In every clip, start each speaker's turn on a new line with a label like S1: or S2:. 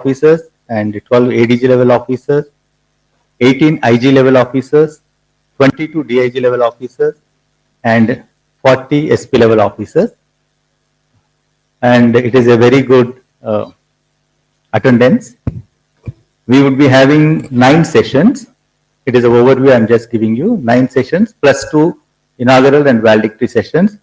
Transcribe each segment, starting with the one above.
S1: officers and 12 ADG level officers, 18 IG level officers, 22 DIG level officers, and 40 SP level officers. And it is a very good attendance. We would be having 9 sessions. It is an overview I'm just giving you. 9 sessions plus 2 inaugural and valedictory sessions.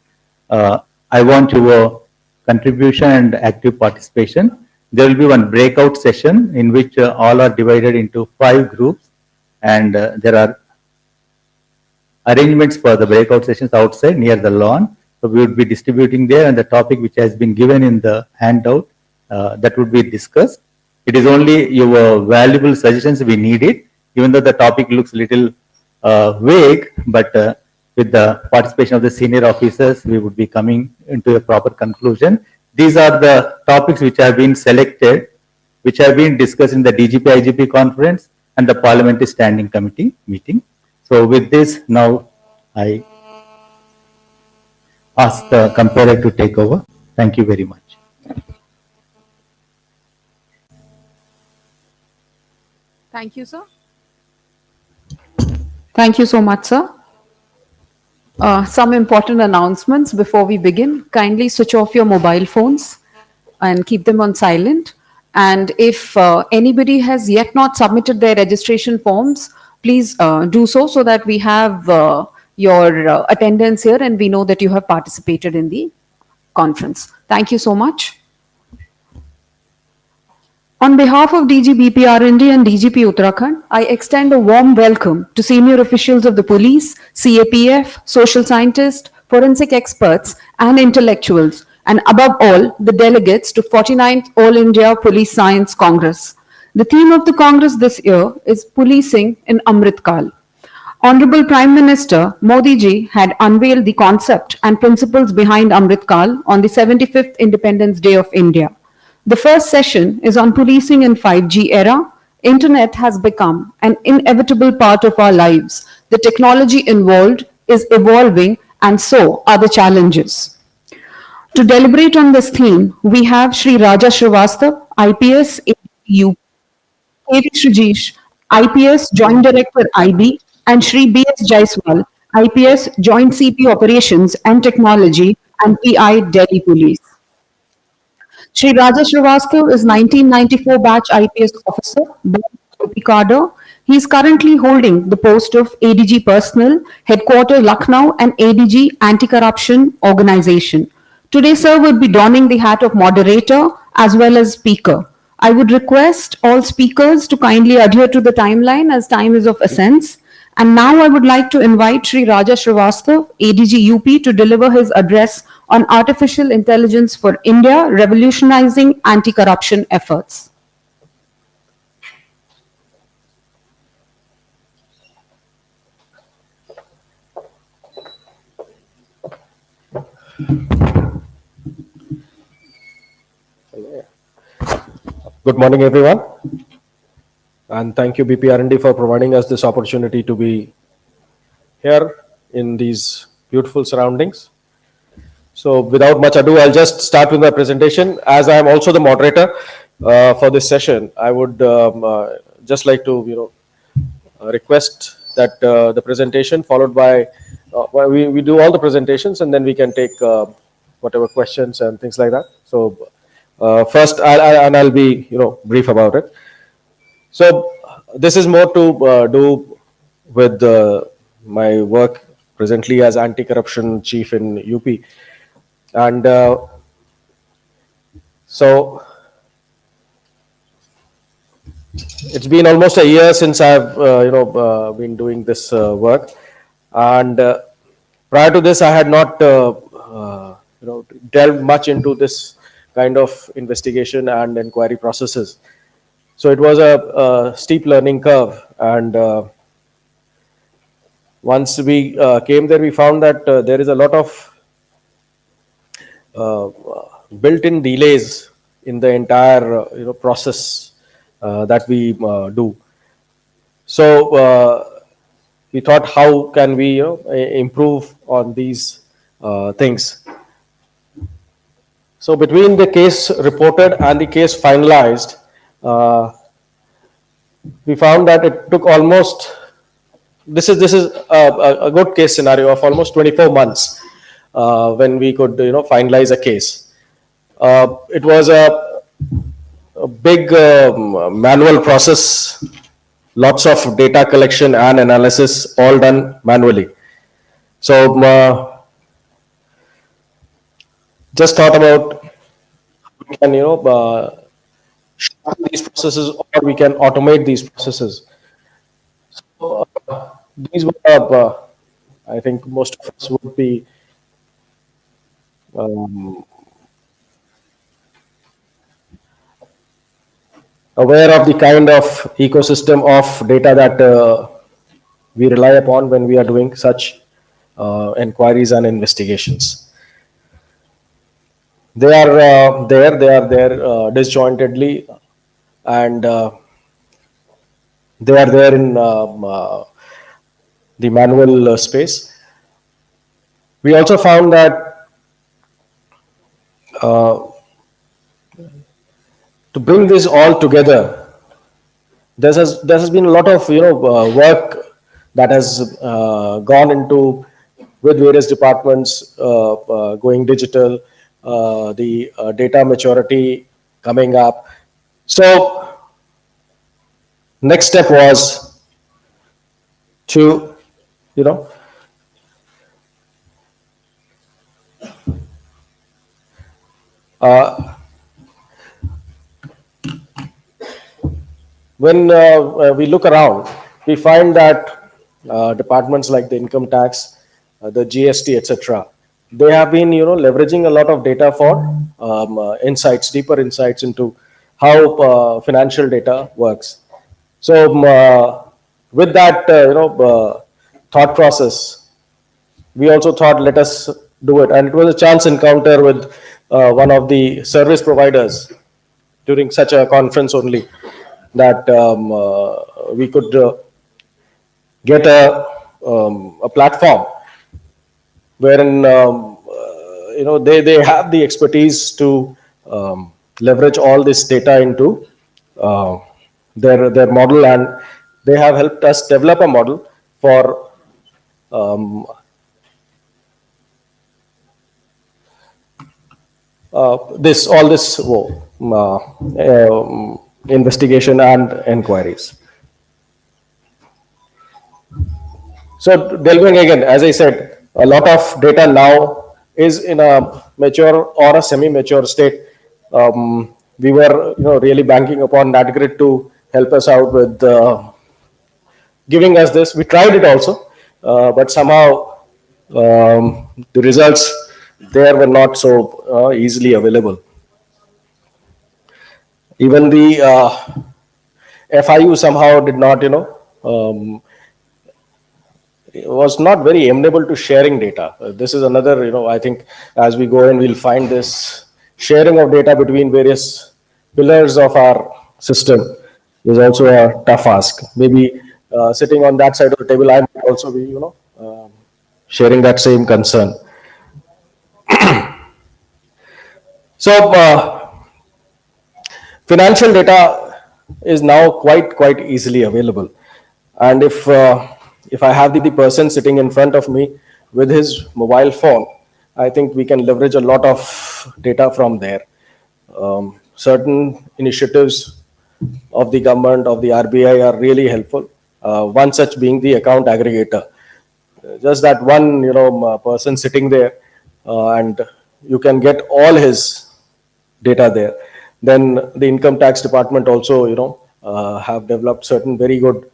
S1: I want your contribution and active participation. There will be one breakout session in which all are divided into 5 groups, and there are arrangements for the breakout sessions outside near the lawn. So we would be distributing there, and the topic which has been given in the handout that would be discussed. It is only your valuable suggestions we need it, even though the topic looks little vague, but with the participation of the senior officers, we would be coming into a proper conclusion. These are the topics which have been selected, which have been discussed in the DGP-IGP conference and the Parliamentary Standing Committee meeting. So with this, now I ask the comparer to take over. Thank you very much.
S2: Thank you, sir. Thank you so much, sir. Some important announcements before we begin. Kindly switch off your mobile phones and keep them on silent. And if anybody has yet not submitted their registration forms, please do so that we have your attendance here and we know that you have participated in the conference. Thank you so much. On behalf of DG BPR&D and DGP Uttarakhand, I extend a warm welcome to senior officials of the police, CAPF, social scientists, forensic experts, and intellectuals, and above all, the delegates to 49th All India Police Science Congress. The theme of the Congress this year is Policing in Amrit Kal. Honorable Prime Minister Modi ji had unveiled the concept and principles behind Amrit Kal on the 75th Independence Day of India. The first session is on policing in 5G era. Internet has become an inevitable part of our lives. The technology involved is evolving, and so are the challenges. To deliberate on this theme, we have Shri Raja Srivastav, IPS, AU, KV Shrijesh, IPS Joint Director IB, and Shri B.S. Jaiswal, IPS Joint CP Operations and Technology and PI Delhi Police. Shri Raja Srivastav is 1994 batch IPS officer, UP cadre. He is currently holding the post of ADG Personnel, Headquarter Lucknow, and ADG Anti-Corruption Organization. Today, sir would be donning the hat of moderator as well as speaker. I would request all speakers to kindly adhere to the timeline as time is of essence. And now I would like to invite Shri Raja Srivastav, ADG UP, to deliver his address on artificial intelligence for India, revolutionizing anti-corruption efforts.
S3: Good morning, everyone. And thank you, BPR&D, for providing us this opportunity to be here in these beautiful surroundings. So without much ado, I'll just start with my presentation. As I am also the moderator for this session, I would just like to request that the presentation followed by, we do all the presentations and then we can take whatever questions and things like that. So first, I'll be brief about it. So this is more to do with my work presently as anti-corruption chief in UP. And so it's been almost a year since I've been doing this work, and prior to this I had not delved much into this kind of investigation and inquiry processes. So it was a steep learning curve, and once we came there, we found that there is a lot of built-in delays in the entire process that we do. So we thought, how can we improve on these things? So between the case reported and the case finalized, We found that it took almost, this is a good case scenario of almost 24 months when we could finalize a case. It was a big manual process, lots of data collection and analysis, all done manually. So just thought about we can shorten these processes, or we can automate these processes. So these were I think most of us would be um, aware of the kind of ecosystem of data that we rely upon when we are doing such inquiries and investigations. They are there disjointedly, and they are there in the manual space. We also found that to bring this all together, there has been a lot of work that has gone into with various departments going digital, the data maturity coming up. So next step was to you know when we look around, we find that departments like the income tax, the GST, etc., they have been leveraging a lot of data for insights, deeper insights into how financial data works. So with that thought process, we also thought, let us do it. And it was a chance encounter with one of the service providers during such a conference only, that we could get a platform wherein they have the expertise to leverage all this data into their model, and they have helped us develop a model for this investigation and inquiries. So delving again, as I said, a lot of data now is in a mature or a semi-mature state. We were really banking upon NatGrid to help us out with giving us this. We tried it also, but somehow the results there were not so easily available. Even the FIU somehow did not, was not very amenable to sharing data. This is another, I think as we go in, we'll find this sharing of data between various pillars of our system is also a tough ask. Maybe sitting on that side of the table, I might also be, sharing that same concern. So financial data is now quite easily available, and if I have the person sitting in front of me with his mobile phone, I think we can leverage a lot of data from there. Certain initiatives of the government, of the RBI, are really helpful. One such being the account aggregator. Just that one person sitting there, and you can get all his data there. Then the income tax department also have developed certain very good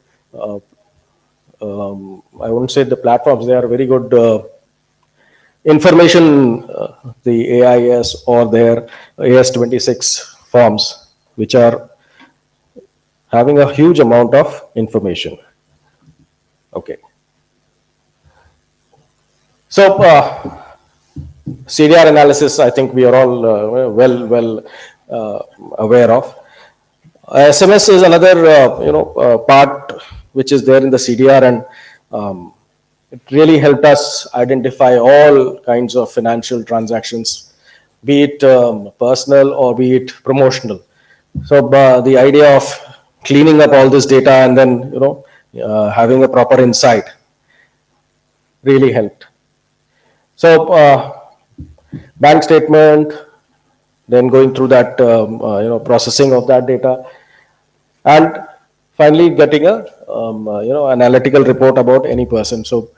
S3: I wouldn't say the platforms, they are very good information, the AIS or their AS26 forms, which are having a huge amount of information. Okay. So CDR analysis, I think we are all well aware of. SMS is another part which is there in the CDR, and it really helped us identify all kinds of financial transactions, be it personal or be it promotional. So the idea of cleaning up all this data and then, having a proper insight really helped. So bank statement, then going through that, processing of that data, and finally getting a, analytical report about any person. So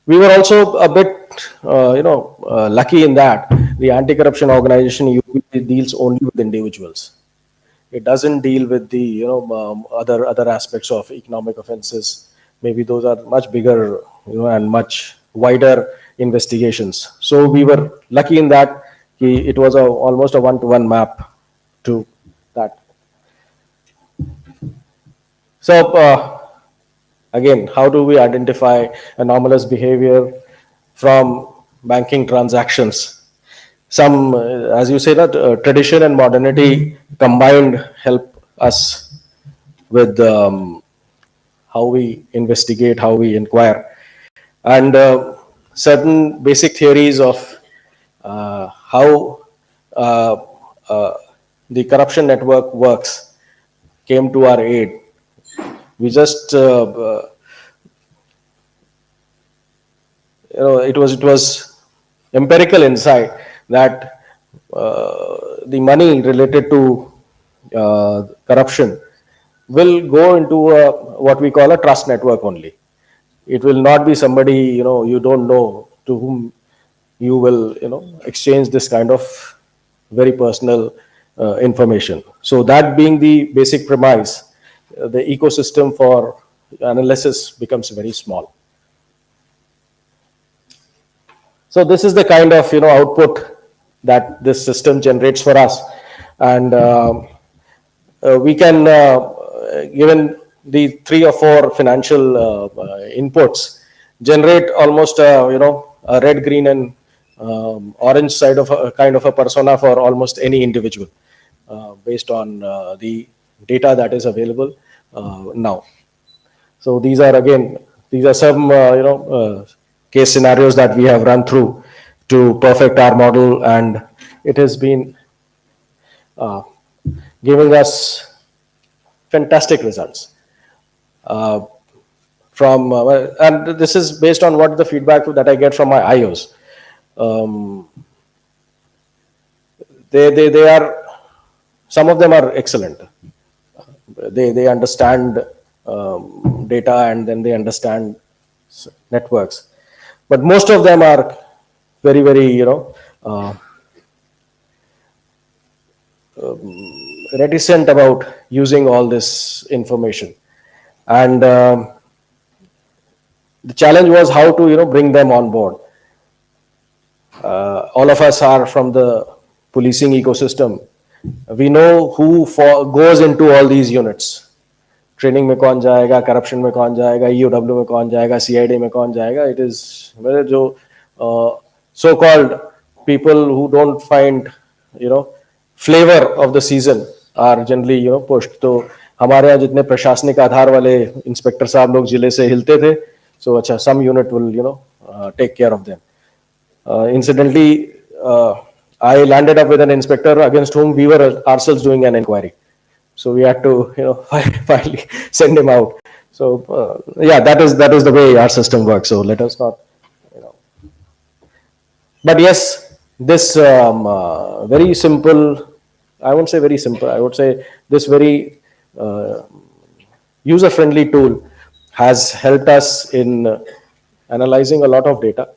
S3: we were also a bit, lucky in that the anti-corruption organization usually deals only with individuals. It doesn't deal with the, other aspects of economic offenses. Maybe those are much bigger, and much wider investigations. So we were lucky in that it was almost a one-to-one map to that. So again, how do we identify anomalous behavior from banking transactions? Some, as you say, that tradition and modernity combined help us with how we investigate, how we inquire, and certain basic theories of how the corruption network works came to our aid. We just, it was empirical insight that the money related to corruption will go into what we call a trust network only. It will not be somebody, you don't know, to whom you will, exchange this kind of very personal information. So that being the basic premise, the ecosystem for analysis becomes very small. So this is the kind of, output that this system generates for us, and we can, given the 3 or 4 financial inputs, generate almost a red, green, and orange side of a kind of a persona for almost any individual, based on the data that is available now. So these are some case scenarios that we have run through to perfect our model, and it has been giving us fantastic results. And this is based on what the feedback that I get from my IOs. They are, some of them are excellent. They understand data, and then they understand networks. But most of them are very, very, reticent about using all this information. And the challenge was how to, bring them on board. All of us are from the policing ecosystem. We know who goes into all these units. Training में कौन जाएगा, corruption में कौन जाएगा, EOW में कौन जाएगा, CID में कौन जाएगा. इट इज जो so called people who don't find flavour of the season are generally pushed. तो हमारे यहाँ जितने प्रशासनिक आधार वाले इंस्पेक्टर साहब लोग जिले से हिलते थे, सो अच्छा, some unit will take care of them. Incidentally, I landed up with an inspector against whom we were ourselves doing an inquiry. So we had to, finally send him out. So yeah, that is the way our system works. So let us not, But yes, this very simple, I won't say very simple, I would say this very user-friendly tool has helped us in analyzing a lot of data.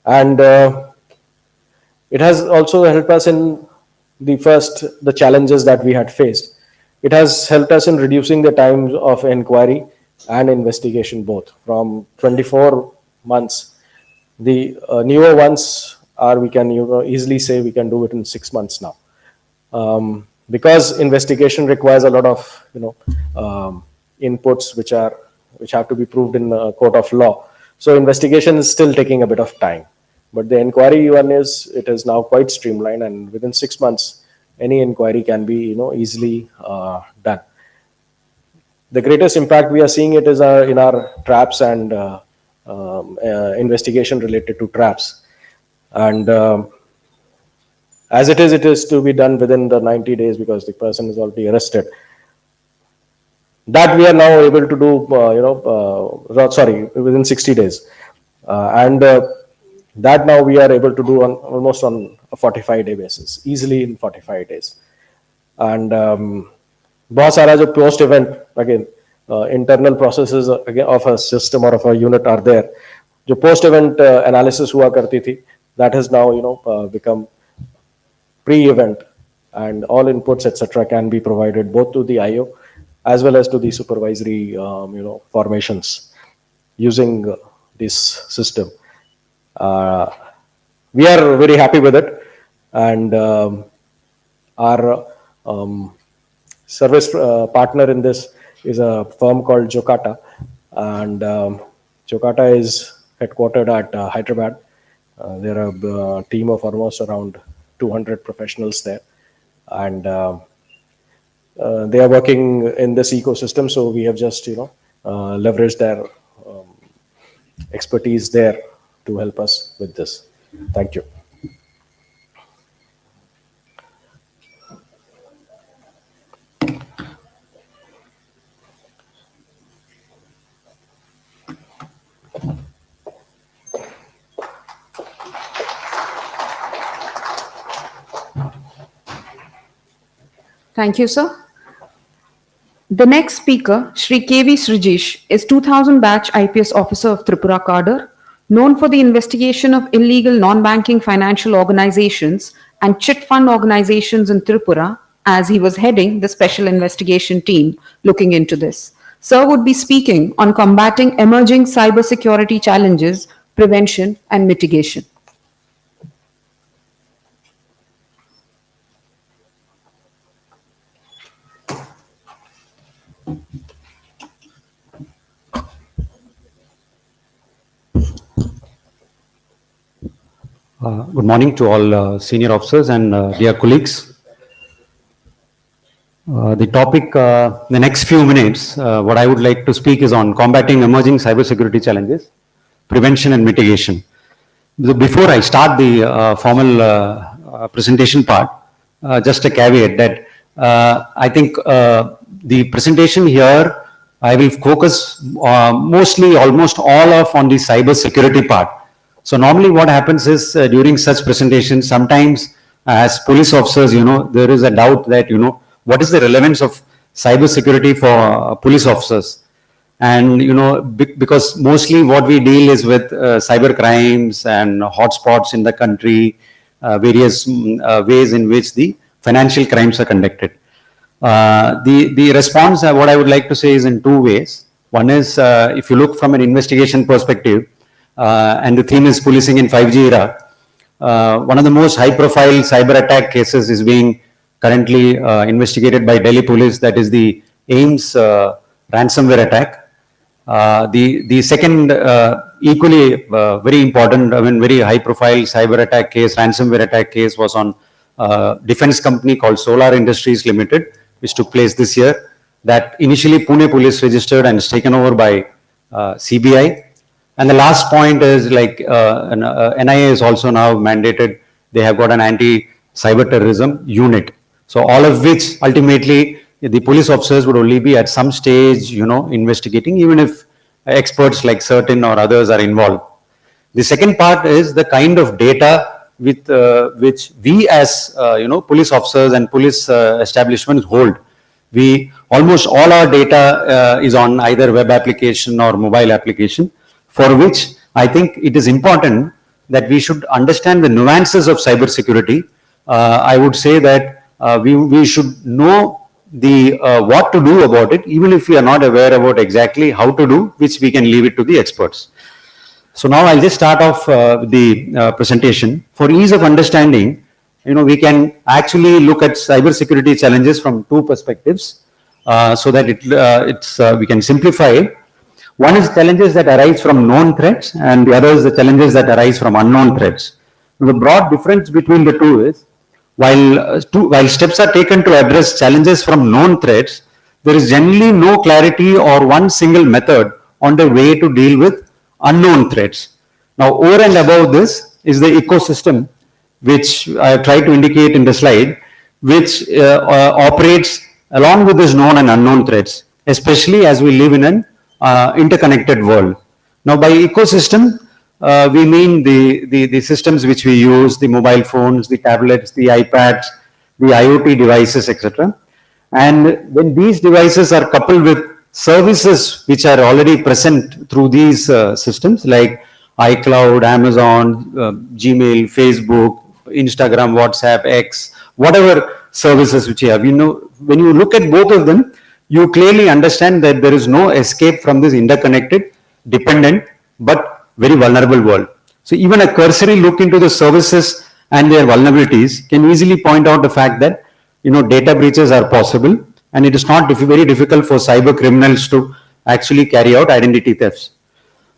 S3: And it has also helped us in the challenges that we had faced. It has helped us in reducing the time of inquiry and investigation both from 24 months. The newer ones are, we can easily say we can do it in 6 months now. Because investigation requires a lot of inputs which have to be proved in a court of law. So investigation is still taking a bit of time. But the inquiry one it is now quite streamlined, and within 6 months, any inquiry can be easily done. The greatest impact we are seeing it is in our traps and investigation related to traps. And As it is to be done within the 90 days because the person is already arrested. That we are now able to do, within 60 days. And that now we are able to do on almost on a 45-day basis, easily in 45 days. And बहुत सारा जो post event, again, internal processes of a system or of a unit are there. जो post event analysis हुआ करती थी, that has now, become pre-event, and all inputs, etc., can be provided both to the IO as well as to the supervisory, formations using this system. We are very happy with it, and our service partner in this is a firm called Jokata, and Jokata is headquartered at Hyderabad. There are a team of almost around 200 professionals there, and they are working in this ecosystem. So we have just leveraged their expertise there to help us with this. Thank you.
S2: Thank you, sir. The next speaker, Shri K.V. Srijesh, is 2000 batch IPS officer of Tripura cadre, known for the investigation of illegal non-banking financial organizations and chit fund organizations in Tripura, as he was heading the special investigation team looking into this. Sir would be speaking on combating emerging cybersecurity challenges, prevention and mitigation.
S4: Good morning to all senior officers and dear colleagues. The topic, the next few minutes, what I would like to speak is on combating emerging cybersecurity challenges, prevention and mitigation. Before I start the formal presentation part, just a caveat that I think the presentation here, I will focus mostly almost all of on the cybersecurity part. So normally what happens is during such presentations, sometimes as police officers, there is a doubt that, what is the relevance of cybersecurity for police officers? And, because mostly what we deal is with cyber crimes and hotspots in the country, various ways in which the financial crimes are conducted. The response, what I would like to say is in two ways. One is, if you look from an investigation perspective, and the theme is policing in 5G era. One of the most high-profile cyber attack cases is being currently investigated by Delhi Police. That is the AIPSC ransomware attack. The second equally very important, very high-profile cyber attack case, ransomware attack case, was on defense company called Solar Industries Limited, which took place this year. That initially Pune Police registered and is taken over by CBI. And the last point is like NIA is also now mandated. They have got an anti-cyber terrorism unit. So all of which ultimately the police officers would only be at some stage, investigating, even if experts like certain or others are involved. The second part is the kind of data with which we as police officers and police establishments hold. We almost all our data is on either web application or mobile application, for which I think it is important that we should understand the nuances of cybersecurity. I would say that we should know the what to do about it, even if we are not aware about exactly how to do, which we can leave it to the experts. So now I'll just start off the presentation. For ease of understanding, we can actually look at cybersecurity challenges from two perspectives, so that we can simplify it. One is challenges that arise from known threats, and the other is the challenges that arise from unknown threats. The broad difference between the two is, while steps are taken to address challenges from known threats, there is generally no clarity or one single method on the way to deal with unknown threats. Now, over and above this is the ecosystem which I have tried to indicate in the slide, which operates along with these known and unknown threats, especially as we live in an interconnected world. Now, by ecosystem, we mean the systems which we use, the mobile phones, the tablets, the iPads, the IoT devices, etc. And when these devices are coupled with services which are already present through these systems like iCloud, Amazon, Gmail, Facebook, Instagram, WhatsApp, X, whatever services which you have, when you look at both of them, you clearly understand that there is no escape from this interconnected, dependent, but very vulnerable world. So even a cursory look into the services and their vulnerabilities can easily point out the fact that data breaches are possible, and it is not very difficult for cyber criminals to actually carry out identity thefts.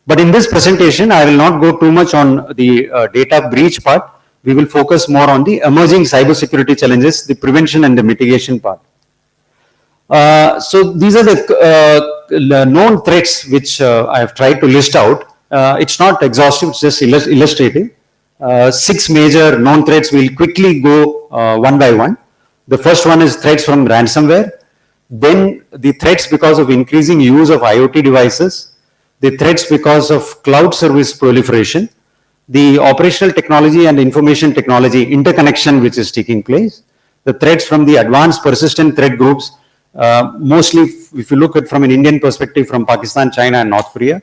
S4: But in this presentation, I will not go too much on the data breach part. We will focus more on the emerging cybersecurity challenges, the prevention and the mitigation part. So these are the known threats which I have tried to list out. It's not exhaustive, it's just illustrative. 6 major known threats. We'll quickly go one by one. The first one is threats from ransomware. Then the threats because of increasing use of IoT devices. The threats because of cloud service proliferation. The operational technology and information technology interconnection which is taking place. The threats from the advanced persistent threat groups, mostly if you look at from an Indian perspective from Pakistan, China and North Korea.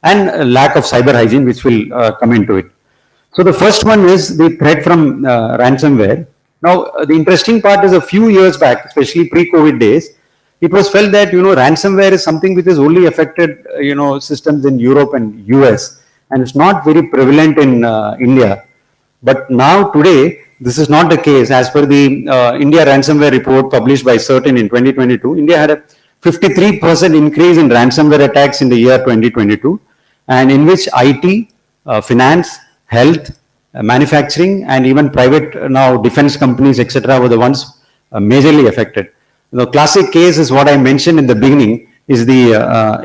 S4: And lack of cyber hygiene which will come into it. So the first one is the threat from ransomware. Now, the interesting part is a few years back, especially pre-COVID days, it was felt that, ransomware is something which has only affected, systems in Europe and US, and it's not very prevalent in India. But now today, this is not the case. As per the India ransomware report published by CERTIN in 2022, India had a 53% increase in ransomware attacks in the year 2022, and in which IT, finance, health, manufacturing, and even private now defense companies, etc., were the ones majorly affected. The classic case is what I mentioned in the beginning, is the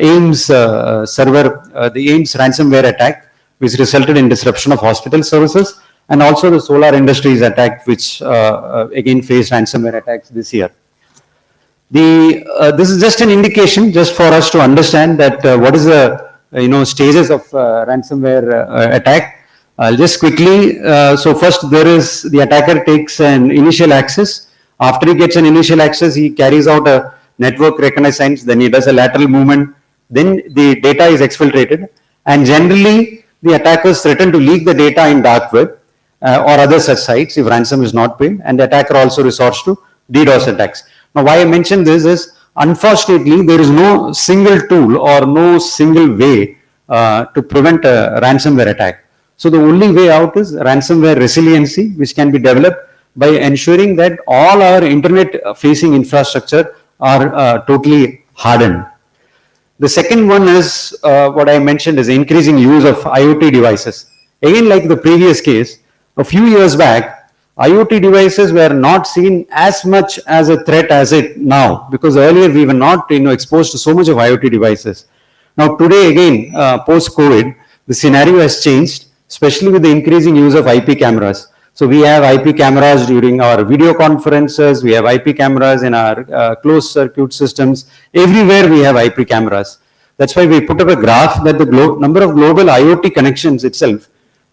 S4: AIMS the AIMS ransomware attack, which resulted in disruption of hospital services, and also the solar industries attack, which again faced ransomware attacks this year. This is just an indication, just for us to understand that what is the stages of ransomware attack. I'll just quickly, so first there is the attacker takes an initial access. After he gets an initial access, he carries out a network reconnaissance, then he does a lateral movement, then the data is exfiltrated, and generally the attackers threaten to leak the data in dark web or other such sites if ransom is not paid, and the attacker also resorts to DDoS attacks. Now, why I mention this is, unfortunately, there is no single tool or no single way to prevent a ransomware attack. So the only way out is ransomware resiliency, which can be developed by ensuring that all our internet-facing infrastructure are totally hardened. The second one is what I mentioned is increasing use of IoT devices. Again, like the previous case, a few years back, IoT devices were not seen as much as a threat as it now, because earlier we were not exposed to so much of IoT devices. Now today again, post-COVID, the scenario has changed, especially with the increasing use of IP cameras. So we have IP cameras during our video conferences, we have IP cameras in our closed circuit systems, everywhere we have IP cameras. That's why we put up a graph that the number of global IoT connections itself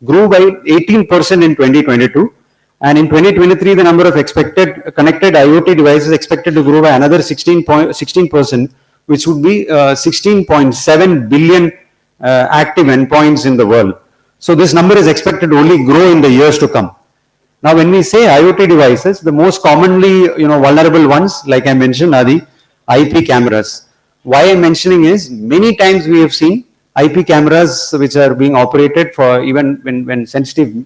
S4: grew by 18% in 2022. And in 2023, the number of expected connected IoT devices expected to grow by another 16%, which would be 16.7 billion active endpoints in the world. So this number is expected to only grow in the years to come. Now, when we say IoT devices, the most commonly vulnerable ones, like I mentioned, are the IP cameras. Why I'm mentioning is, many times we have seen IP cameras which are being operated for even when sensitive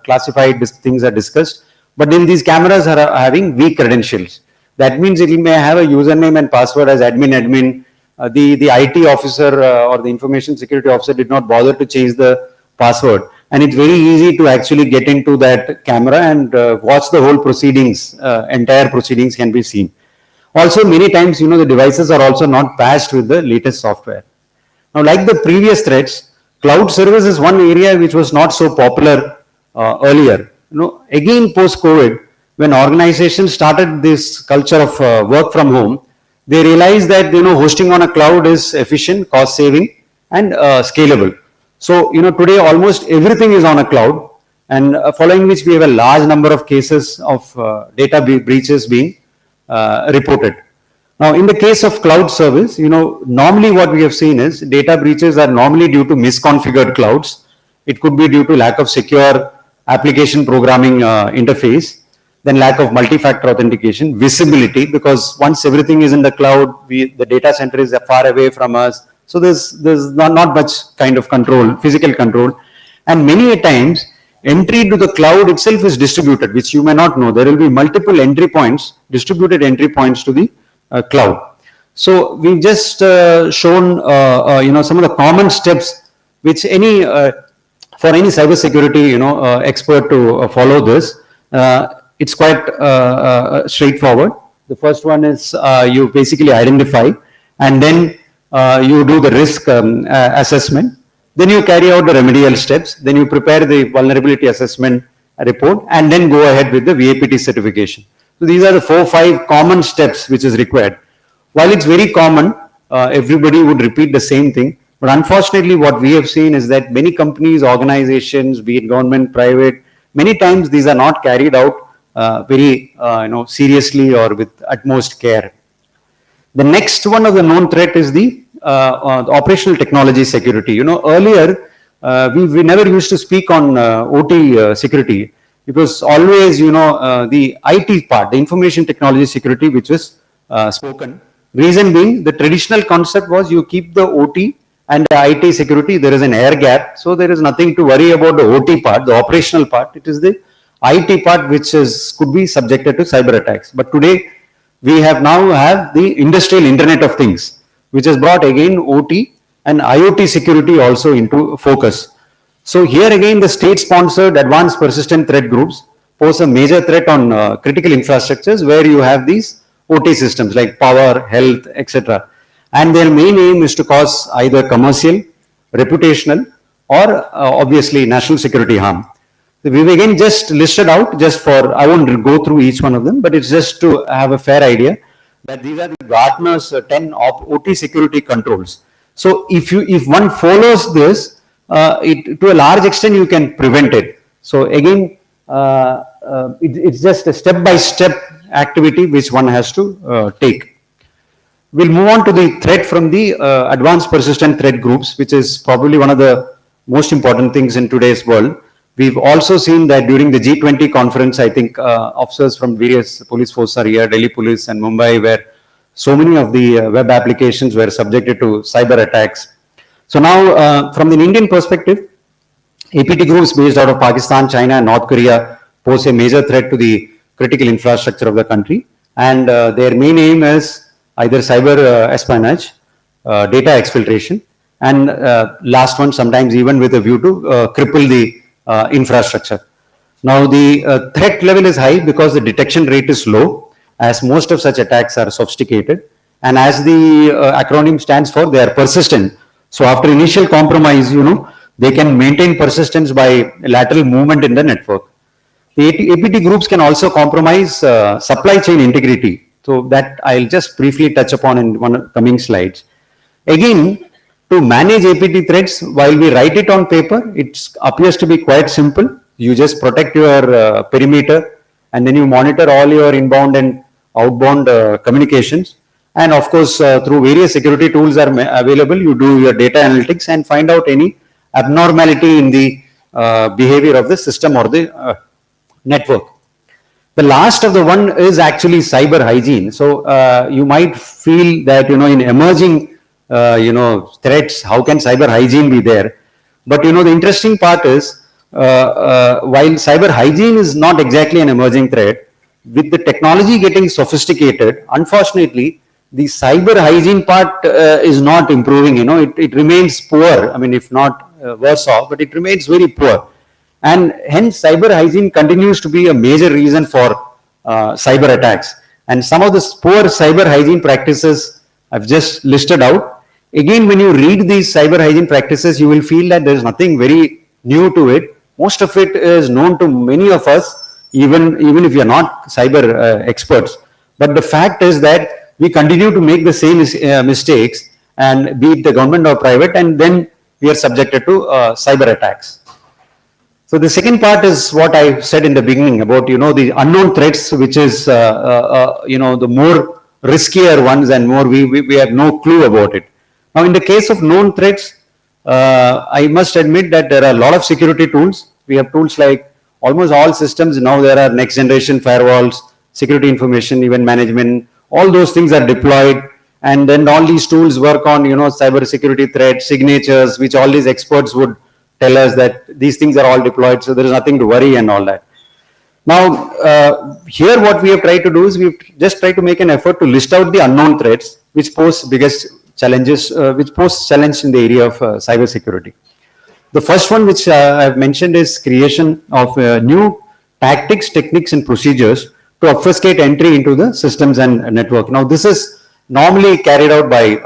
S4: classified things are discussed, but then these cameras are having weak credentials. That means it may have a username and password as admin. The IT officer or the information security officer did not bother to change the password, and it's very easy to actually get into that camera and watch the whole proceedings. Entire proceedings can be seen. Also, many times the devices are also not patched with the latest software. Now, like the previous threats, cloud service is one area which was not so popular earlier. again post-COVID, when organizations started this culture of work from home, they realized that, hosting on a cloud is efficient, cost saving, and scalable. So, today almost everything is on a cloud, and following which we have a large number of cases of data breaches being reported. Now, in the case of cloud service, normally what we have seen is data breaches are normally due to misconfigured clouds. It could be due to lack of secure application programming interface, then lack of multi-factor authentication, visibility, because once everything is in the cloud, the data center is far away from us. So there's not much kind of control, physical control. And many a times, entry to the cloud itself is distributed, which you may not know. There will be multiple entry points, distributed entry points to the cloud. So we've just shown, some of the common steps which for any cybersecurity, expert to follow this. It's quite straightforward. The first one is you basically identify, and then you do the risk assessment. Then you carry out the remedial steps. Then you prepare the vulnerability assessment report, and then go ahead with the VAPT certification. So these are the 4-5 common steps which is required. While it's very common, everybody would repeat the same thing. But unfortunately, what we have seen is that many companies, organizations, be it government, private, many times these are not carried out very seriously or with utmost care. The next one of the known threat is the operational technology security. Earlier we never used to speak on OT security. It was always the IT part, the information technology security, which was spoken. Reason being, the traditional concept was you keep the OT and the IT security, there is an air gap, so there is nothing to worry about the OT part, the operational part. It is the IT part which could be subjected to cyber attacks. But today we have the industrial Internet of Things, which has brought again OT and IoT security also into focus. So here again, the state-sponsored advanced persistent threat groups pose a major threat on critical infrastructures where you have these OT systems like power, health, etc. And their main aim is to cause either commercial, reputational, or obviously national security harm. So we've again just listed out, I won't go through each one of them, but it's just to have a fair idea that these are the Gartner's 10 OT security controls. So if one follows this, to a large extent you can prevent it. So again, it's just a step-by-step activity which one has to take. We'll move on to the threat from the advanced persistent threat groups, which is probably one of the most important things in today's world. We've also seen that during the G20 conference, I think officers from various police forces are here, Delhi Police and Mumbai, where so many of the web applications were subjected to cyber attacks. So now, from the Indian perspective, APT groups based out of Pakistan, China, and North Korea pose a major threat to the critical infrastructure of the country. And their main aim is either cyber espionage, data exfiltration, and last one, sometimes even with a view to cripple the infrastructure. Now, the threat level is high because the detection rate is low, as most of such attacks are sophisticated. And as the acronym stands for, they are persistent. So after initial compromise, they can maintain persistence by lateral movement in the network. The APT groups can also compromise supply chain integrity. So that I'll just briefly touch upon in one of the coming slides. Again, to manage APT threats, while we write it on paper, it appears to be quite simple. You just protect your perimeter, and then you monitor all your inbound and outbound communications. And of course, through various security tools are available, you do your data analytics and find out any abnormality in the behavior of the system or the network. The last of the one is actually cyber hygiene. So you might feel that, in emerging, threats, how can cyber hygiene be there? But, the interesting part is, while cyber hygiene is not exactly an emerging threat, with the technology getting sophisticated, unfortunately, the cyber hygiene part is not improving. It remains poor. I mean, if not worse off, but it remains very poor. And hence, cyber hygiene continues to be a major reason for cyber attacks. And some of the poor cyber hygiene practices I've just listed out. Again, when you read these cyber hygiene practices, you will feel that there is nothing very new to it. most of it is known to many of us, even if you are not cyber experts. But the fact is that we continue to make the same mistakes, and be it the government or private, and then we are subjected to cyber attacks. So the second part is what I said in the beginning about, the unknown threats, which is, the more riskier ones and more we have no clue about it. Now, in the case of known threats, I must admit that there are a lot of security tools. We have tools like almost all systems. Now there are next generation firewalls, security information, event management, all those things are deployed. And then all these tools work on, cyber security threats, signatures, which all these experts would tell us that these things are all deployed. So there is nothing to worry and all that. Now, here what we have tried to do is we've just tried to make an effort to list out the unknown threats which pose biggest challenges, which pose challenge in the area of cyber security. The first one which I have mentioned is creation of new tactics, techniques and procedures to obfuscate entry into the systems and network. Now, this is normally carried out by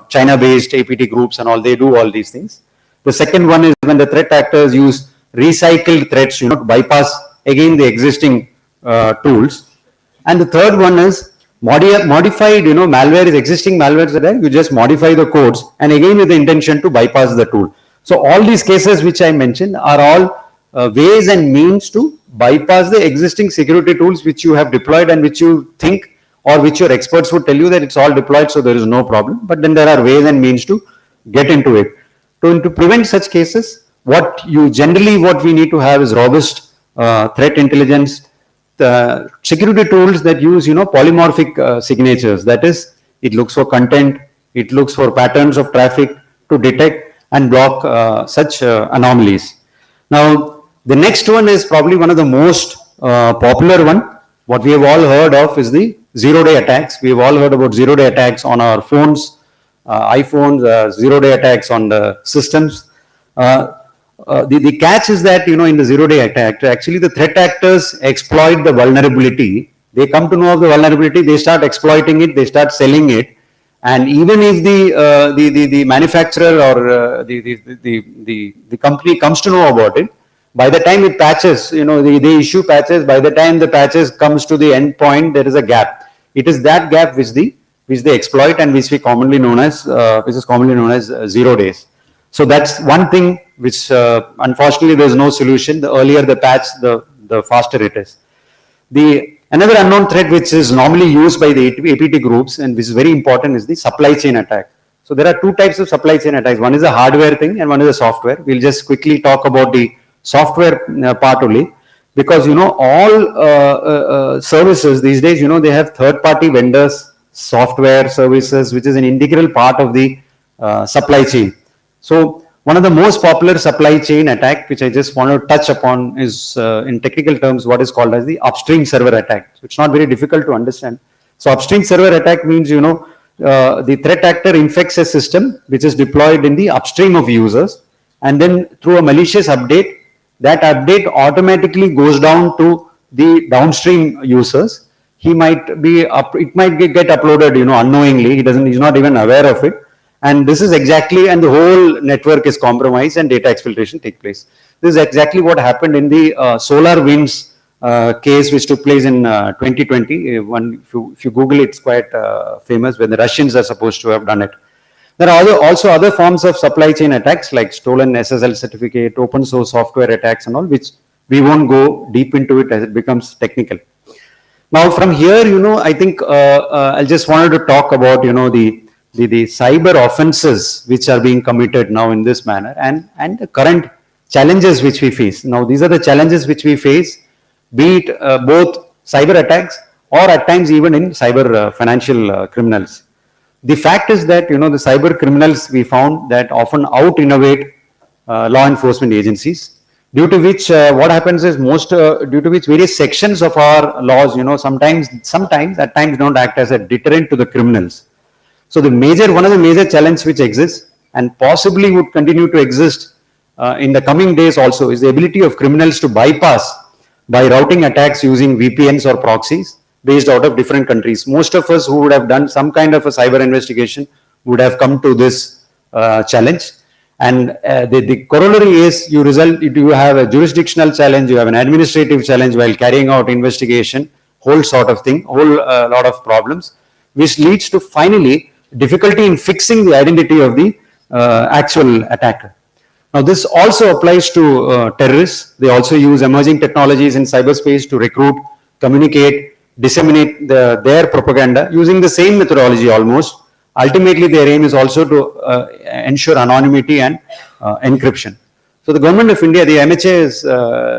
S4: China-based APT groups and all, they do all these things. The second one is when the threat actors use recycled threats, to bypass again the existing tools. And the third one is modified, malware is existing malwares are there, you just modify the codes and again with the intention to bypass the tool. So all these cases which I mentioned are all ways and means to bypass the existing security tools which you have deployed and which you think or which your experts would tell you that it's all deployed, so there is no problem. But then there are ways and means to get into it. To prevent such cases, what we need to have is robust threat intelligence, the security tools that use, polymorphic signatures. That is, it looks for content, it looks for patterns of traffic to detect and block such anomalies. Now, the next one is probably one of the most popular one. What we have all heard of is the zero-day attacks. We have all heard about zero-day attacks on our phones, iPhones, zero-day attacks on the systems. The catch is that, in the zero-day attack, actually the threat actors exploit the vulnerability. They come to know of the vulnerability, they start exploiting it, they start selling it. And even if the manufacturer or the company comes to know about it, by the time it patches, they issue patches, by the time the patches comes to the end point, there is a gap. It is that gap which they exploit and which is commonly known as 0 days. So that's one thing which unfortunately there is no solution. The earlier the patch, the faster it is. Another unknown threat which is normally used by the APT groups and which is very important is the supply chain attack. So there are two types of supply chain attacks. One is a hardware thing and one is a software. We'll just quickly talk about the software part only, because all services these days, they have third-party vendors, software services, which is an integral part of the supply chain. So one of the most popular supply chain attack, which I just want to touch upon, is in technical terms what is called as the upstream server attack. So it's not very difficult to understand. So upstream server attack means, the threat actor infects a system which is deployed in the upstream of users, and then through a malicious update, that update automatically goes down to the downstream users. It might get uploaded, unknowingly. He's not even aware of it. And this is exactly, and the whole network is compromised and data exfiltration take place. This is exactly what happened in the SolarWinds case, which took place in 2020. If you Google it, it's quite famous, when the Russians are supposed to have done it. There are also other forms of supply chain attacks like stolen SSL certificate, open source software attacks and all, which we won't go deep into it as it becomes technical. Now from here, I think I just wanted to talk about, the cyber offenses which are being committed now in this manner and the current challenges which we face. Now these are the challenges which we face, be it both cyber attacks or at times even in cyber financial criminals. The fact is that, the cyber criminals, we found that often out-innovate law enforcement agencies, due to which what happens is due to which various sections of our laws, sometimes at times don't act as a deterrent to the criminals. So one of the major challenges which exists and possibly would continue to exist in the coming days also is the ability of criminals to bypass by routing attacks using VPNs or proxies based out of different countries. Most of us who would have done some kind of a cyber investigation would have come to this challenge. And the corollary is you have a jurisdictional challenge, you have an administrative challenge while carrying out investigation, whole sort of thing, whole lot of problems, which leads to finally difficulty in fixing the identity of the actual attacker. Now, this also applies to terrorists. They also use emerging technologies in cyberspace to recruit, communicate, disseminate their propaganda using the same methodology almost. Ultimately, their aim is also to ensure anonymity and encryption. So, the government of India, the MHA's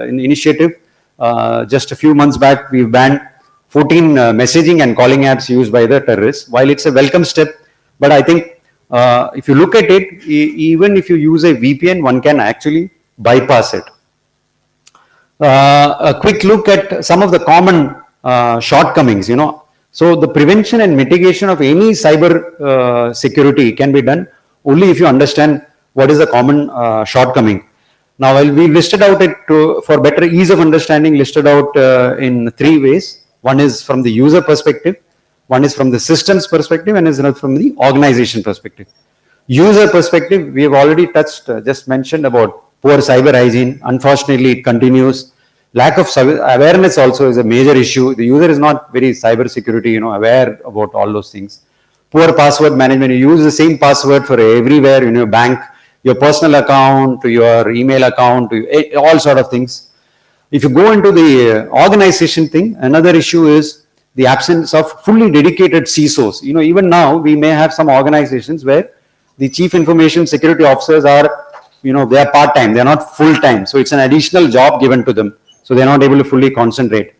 S4: initiative, just a few months back, we banned 14 messaging and calling apps used by the terrorists. While it's a welcome step, but I think if you look at it, even if you use a VPN, one can actually bypass it. A quick look at some of the common shortcomings, So the prevention and mitigation of any cyber security can be done only if you understand what is the common shortcoming. Now, we listed out it for better ease of understanding, listed out in 3 ways. One is from the user perspective, one is from the systems perspective, and is from the organization perspective. User perspective, we have already touched, just mentioned about poor cyber hygiene. Unfortunately, it continues. Lack of awareness also is a major issue. The user is not very cyber security, aware about all those things. Poor password management. You use the same password for everywhere, your bank, your personal account, to your email account, to all sort of things. If you go into the organization thing, another issue is the absence of fully dedicated CISOs. Even now we may have some organizations where the chief information security officers are, they are part-time, they are not full-time. So it's an additional job given to them. So they're not able to fully concentrate.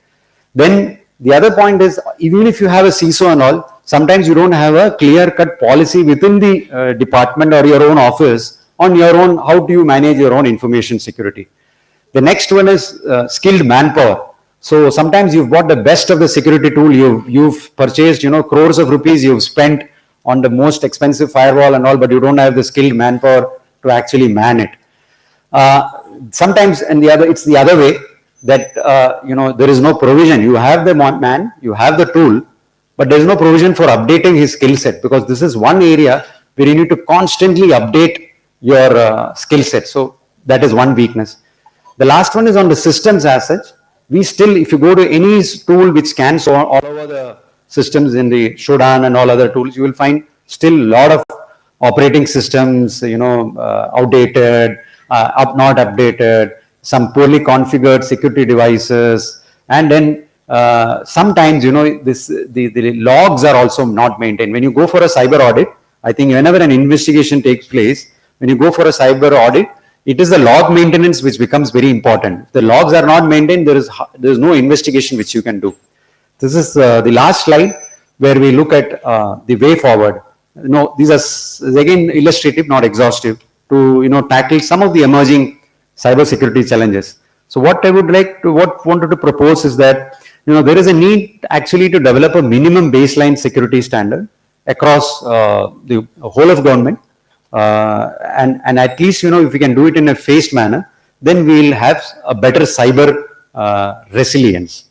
S4: Then the other point is, even if you have a CISO and all, sometimes you don't have a clear-cut policy within the department or your own office on your own, how do you manage your own information security. The next one is skilled manpower. So sometimes you've bought the best of the security tool, you've purchased, crores of rupees you've spent on the most expensive firewall and all, but you don't have the skilled manpower to actually man it. Sometimes, and it's the other way, that there is no provision. You have the man, you have the tool, but there is no provision for updating his skill set, because this is one area where you need to constantly update your skill set. So that is one weakness. The last one is on the systems as such. We still, if you go to any tool which scans all over the systems in the Shodan and all other tools, you will find still a lot of operating systems, outdated, not updated, some poorly configured security devices, and then sometimes, the logs are also not maintained. When you go for a cyber audit, I think whenever an investigation takes place, when you go for a cyber audit, it is the log maintenance which becomes very important. If the logs are not maintained, there is no investigation which you can do. This is the last slide where we look at the way forward. These are again illustrative, not exhaustive, to tackle some of the emerging cybersecurity challenges. So what I would wanted to propose is that there is a need actually to develop a minimum baseline security standard across the whole of government, and at least if we can do it in a phased manner, then we will have a better cyber resilience.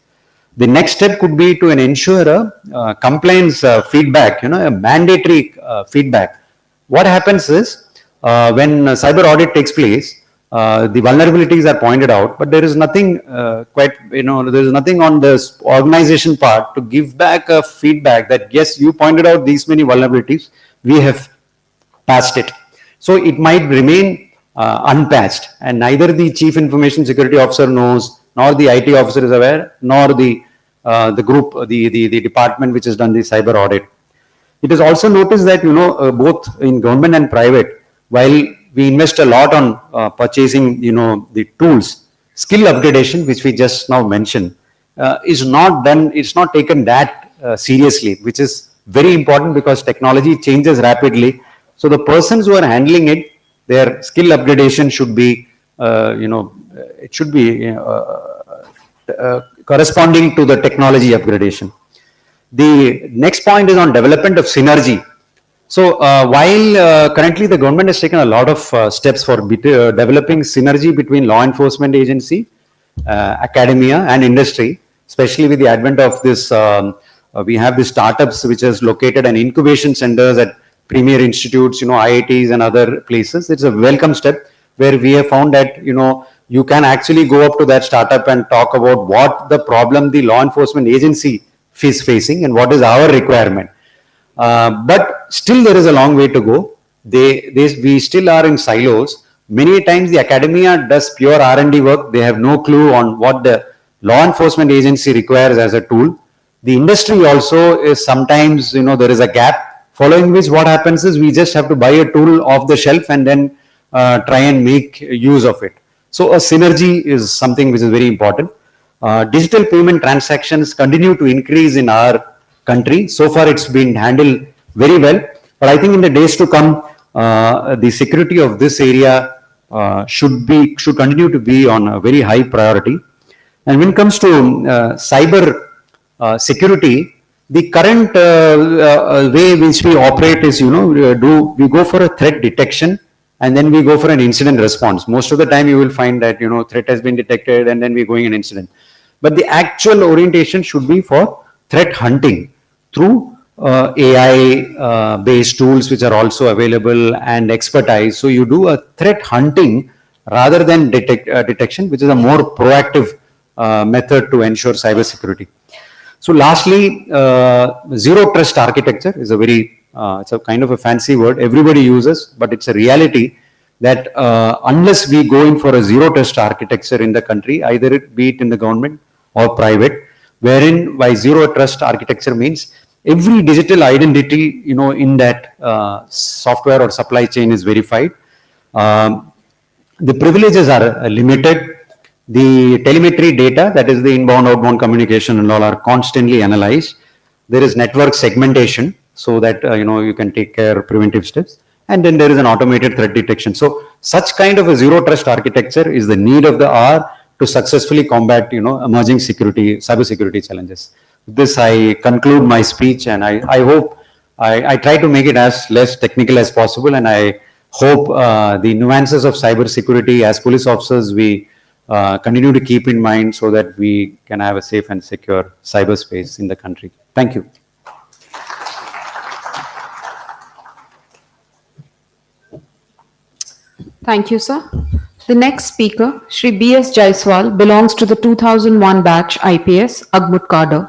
S4: The next step could be to ensure a compliance feedback, a mandatory feedback. What happens is when cyber audit takes place, the vulnerabilities are pointed out, but there is nothing there is nothing on this organization part to give back a feedback that yes, you pointed out these many vulnerabilities, we have patched it. So it might remain unpatched, and neither the chief information security officer knows, nor the IT officer is aware, nor the group, the department which has done the cyber audit. It is also noticed that both in government and private, while we invest a lot on purchasing the tools, skill upgradation, which we just now mentioned, is not done. It's not taken that seriously, which is very important because technology changes rapidly. So the persons who are handling it, their skill upgradation should be it should be corresponding to the technology upgradation. The next point is on development of synergy. So while currently the government has taken a lot of steps for developing synergy between law enforcement agency, academia and industry, especially with the advent of this, we have the startups which has located an incubation centers at premier institutes, IITs and other places. It's a welcome step where we have found that, you can actually go up to that startup and talk about what the problem the law enforcement agency is facing and what is our requirement. But still there is a long way to go. We still are in silos. Many times the academia does pure R&D work. They have no clue on what the law enforcement agency requires as a tool. The industry also is sometimes, there is a gap, following which what happens is we just have to buy a tool off the shelf and then try and make use of it. So a synergy is something which is very important. Digital payment transactions continue to increase in our country. So far it's been handled very well, but I think in the days to come, the security of this area should continue to be on a very high priority. And when it comes to cyber security, the current way which we operate is, we go for a threat detection and then we go for an incident response. Most of the time you will find that, threat has been detected and then we're going an incident. But the actual orientation should be for threat hunting through AI based tools which are also available and expertise. So you do a threat hunting rather than detection, which is a more proactive method to ensure cyber security. So lastly, zero trust architecture is it's a kind of a fancy word everybody uses, but it's a reality that unless we go in for a zero trust architecture in the country, either it be it in the government or private, wherein by zero trust architecture means every digital identity, in that software or supply chain is verified. The privileges are limited. The telemetry data, that is the inbound, outbound communication and all, are constantly analyzed. There is network segmentation so that, you can take care of preventive steps. And then there is an automated threat detection. So such kind of a zero trust architecture is the need of the hour to successfully combat, emerging cyber security challenges. With this, I conclude my speech, and I hope I try to make it as less technical as possible. And I hope the nuances of cyber security as police officers, we continue to keep in mind so that we can have a safe and secure cyberspace in the country. Thank you.
S2: Thank you, sir. The next speaker, Shri B.S. Jaiswal, belongs to the 2001 batch IPS, Agmut Cadre.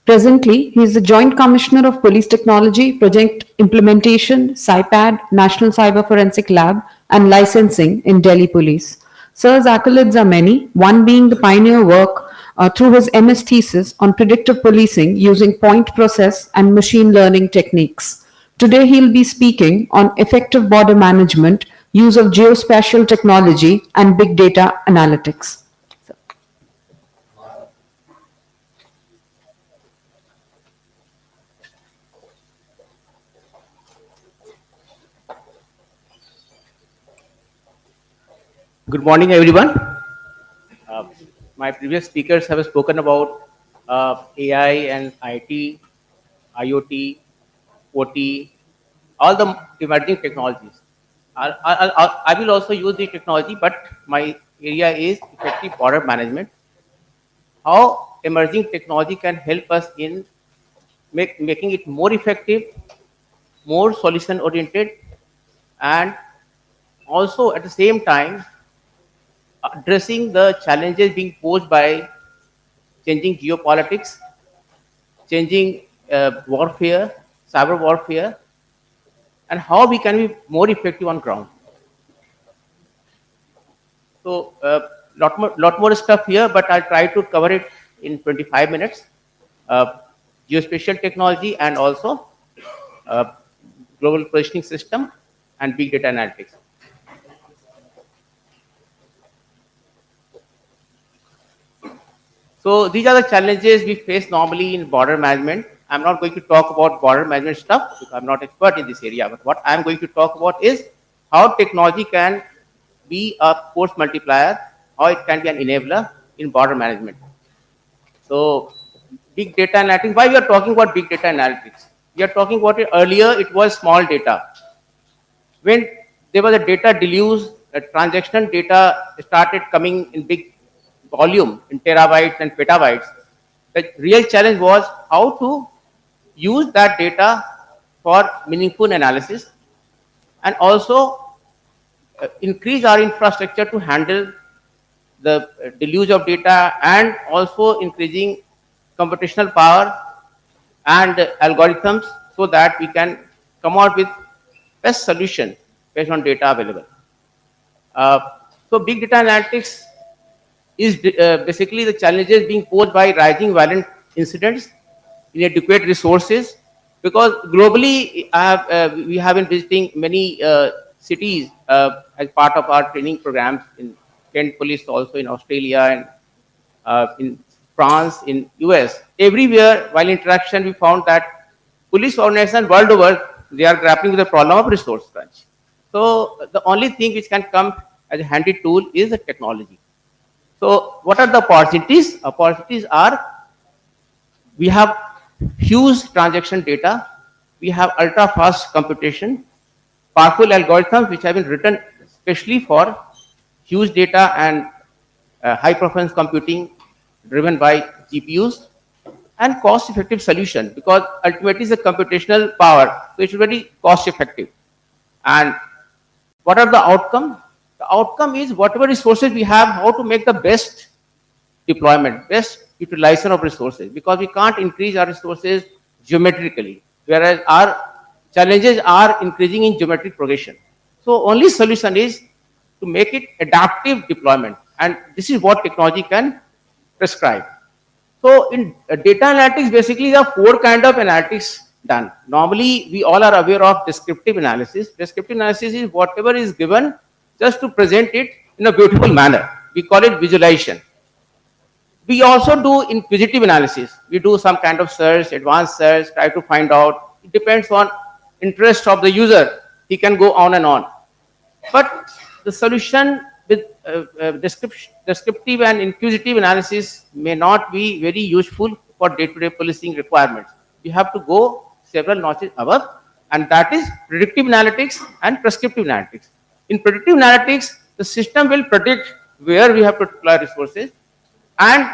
S2: Presently, he is the Joint Commissioner of Police Technology, Project Implementation, SciPad, National Cyber Forensic Lab, and Licensing in Delhi Police. Sir's accolades are many, one being the pioneer work through his MS thesis on predictive policing using point process and machine learning techniques. Today, he'll be speaking on effective border management, use of geospatial technology, and big data analytics.
S5: Good morning, everyone. My previous speakers have spoken about AI and IT, IoT, OT, all the emerging technologies. I will also use the technology, but my area is effective border management. How emerging technology can help us in making it more effective, more solution oriented, and also at the same time addressing the challenges being posed by changing geopolitics, changing warfare, cyber warfare, and how we can be more effective on ground. So, lot more stuff here, but I'll try to cover it in 25 minutes. Geospatial technology and also global positioning system and big data analytics. So these are the challenges we face normally in border management. I'm not going to talk about border management stuff because I'm not expert in this area, but what I'm going to talk about is how technology can be a force multiplier, how it can be an enabler in border management. So big data analytics, why we are talking about big data analytics? We are talking about it earlier, it was small data. When there was a data deluge, transactional data started coming in big volume in terabytes and petabytes. The real challenge was how to use that data for meaningful analysis, and also increase our infrastructure to handle the deluge of data, and also increasing computational power and algorithms so that we can come out with best solution based on data available. Uh, so big data analytics is basically the challenges being posed by rising violent incidents, inadequate resources, because globally we have been visiting many cities as part of our training programs in Kent Police, also in Australia and in France, in US. Everywhere while interaction we found that police organizations world over, they are grappling with the problem of resource crunch. So the only thing which can come as a handy tool is the technology. So what are the opportunities? Opportunities are, we have huge transaction data, we have ultra fast computation, powerful algorithms which have been written especially for huge data and high performance computing driven by GPUs, and cost effective solution, because ultimately it's a computational power, so it's very cost effective. And what are the outcome? The outcome is whatever resources we have, how to make the best deployment, best utilization of resources, because we can't increase our resources geometrically, whereas our challenges are increasing in geometric progression. So only solution is to make it adaptive deployment, and this is what technology can prescribe. So in data analytics, basically there are four kind of analytics done. Normally, we all are aware of descriptive analysis. Descriptive analysis is whatever is given, just to present it in a beautiful manner. We call it visualization. We also do inquisitive analysis. We do some kind of search, advanced search, try to find out. It depends on interest of the user. He can go on and on. But the solution with descriptive and inquisitive analysis may not be very useful for day-to-day policing requirements. We have to go several notches above, and that is predictive analytics and prescriptive analytics. In predictive analytics, the system will predict where we have to deploy resources, and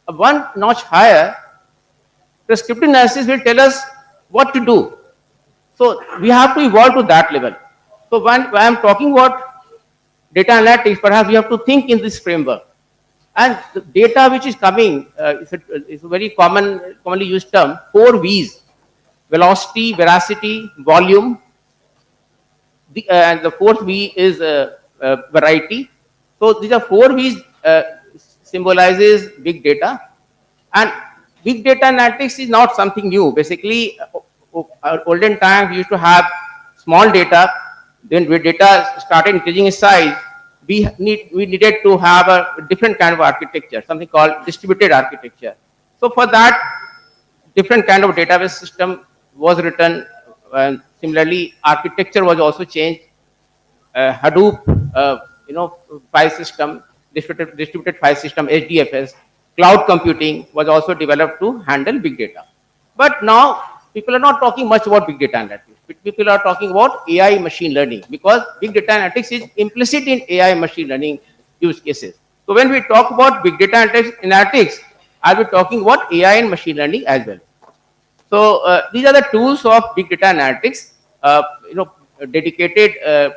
S5: one notch higher, prescriptive analysis will tell us what to do. So we have to evolve to that level. So when I am talking about data analytics, perhaps we have to think in this framework. And the data which is coming is a very commonly used term, 4 V's: velocity, veracity, volume. And the fourth V is variety. So these are 4 V's symbolizes big data. And big data analytics is not something new. Basically, olden times we used to have small data. Then when data started increasing in size, we needed to have a different kind of architecture, something called distributed architecture. So for that, different kind of database system was written, and similarly architecture was also changed. Hadoop, file system, distributed file system, HDFS, cloud computing was also developed to handle big data. But now people are not talking much about big data analytics. People are talking about AI machine learning, because big data analytics is implicit in AI machine learning use cases. So when we talk about big data analytics, I'll be talking about AI and machine learning as well. So these are the tools of big data analytics. Dedicated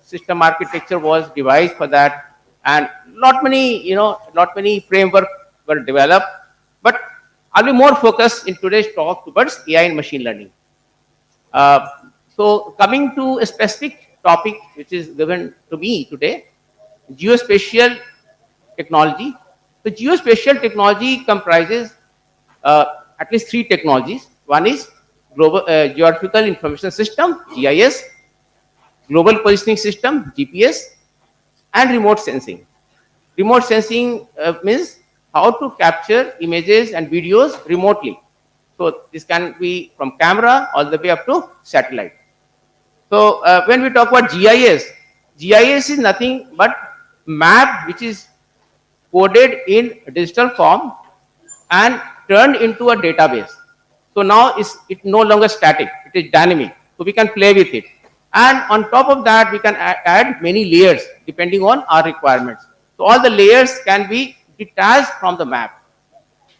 S5: system architecture was devised for that, and not many frameworks were developed. But I'll be more focused in today's talk towards AI and machine learning. So coming to a specific topic which is given to me today, geospatial technology. The geospatial technology comprises at least 3 technologies. One is global geographical information system, GIS, global positioning system, GPS, and remote sensing. Remote sensing means how to capture images and videos remotely. So this can be from camera all the way up to satellite. So when we talk about GIS, GIS is nothing but map which is coded in digital form and turned into a database. So now it's no longer static, it is dynamic. So we can play with it. And on top of that, we can add many layers depending on our requirements. So all the layers can be detached from the map.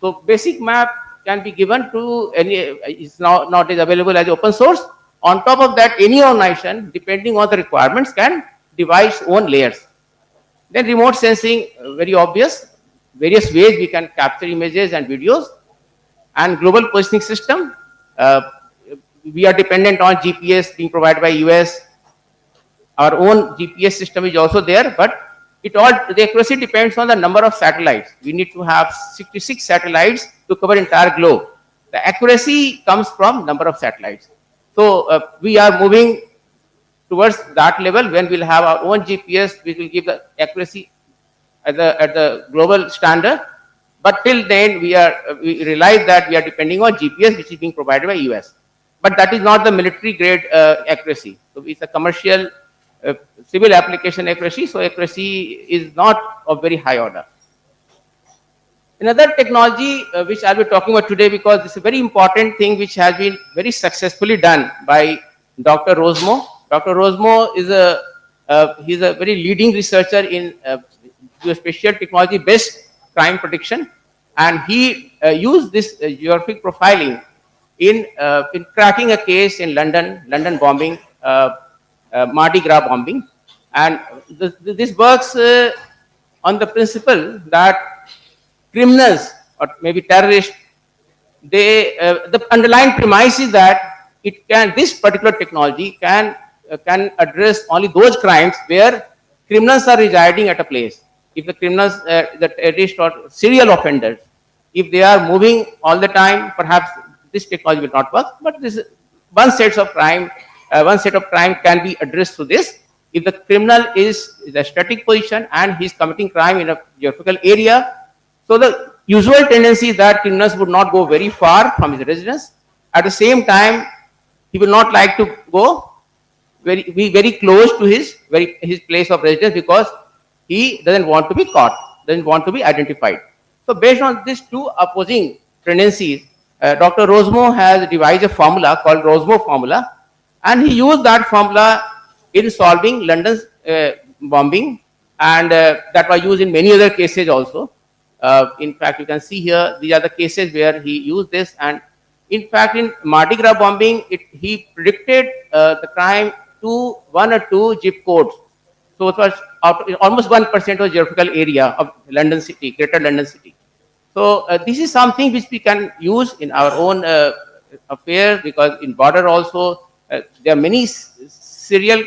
S5: So basic map can be given to any, it's nowadays available as open source. On top of that, any organization, depending on the requirements, can devise own layers. Then remote sensing, very obvious, various ways we can capture images and videos, and global positioning system. We are dependent on GPS being provided by US. Our own GPS system is also there, but the accuracy depends on the number of satellites. We need to have 66 satellites to cover entire globe. The accuracy comes from number of satellites. So we are moving towards that level when we'll have our own GPS, which will give the accuracy at the global standard. But till then, we realize that we are depending on GPS, which is being provided by US. But that is not the military grade accuracy. So it's a commercial civil application accuracy. So accuracy is not of very high order. Another technology which I'll be talking about today, because this is a very important thing which has been very successfully done by Dr. Rosmo. Dr. Rosmo is he's a very leading researcher in geospatial technology based crime prediction, and he used this geographic profiling in cracking a case in London bombing, Mardi Gras bombing, and this works on the principle that criminals or maybe terrorists, the underlying premise is that this particular technology can address only those crimes where criminals are residing at a place. If the criminals, the terrorists or serial offenders, if they are moving all the time, perhaps this technology will not work. But this one set of crime can be addressed through this. If the criminal is in a static position and he is committing crime in a geographical area, so the usual tendency is that criminals would not go very far from his residence. At the same time, he will not like to go be very close to his place of residence, because he doesn't want to be caught, doesn't want to be identified. So based on these two opposing tendencies, Dr. Rosmo has devised a formula called Rosmo formula, and he used that formula in solving London's bombing, and that was used in many other cases also. In fact, you can see here, these are the cases where he used this, and in fact, in Mardi Gras bombing, he predicted the crime to 1 or 2 zip codes. So it was almost 1% of geographical area of London city, Greater London city. So this is something which we can use in our own affair, because in border also there are many serial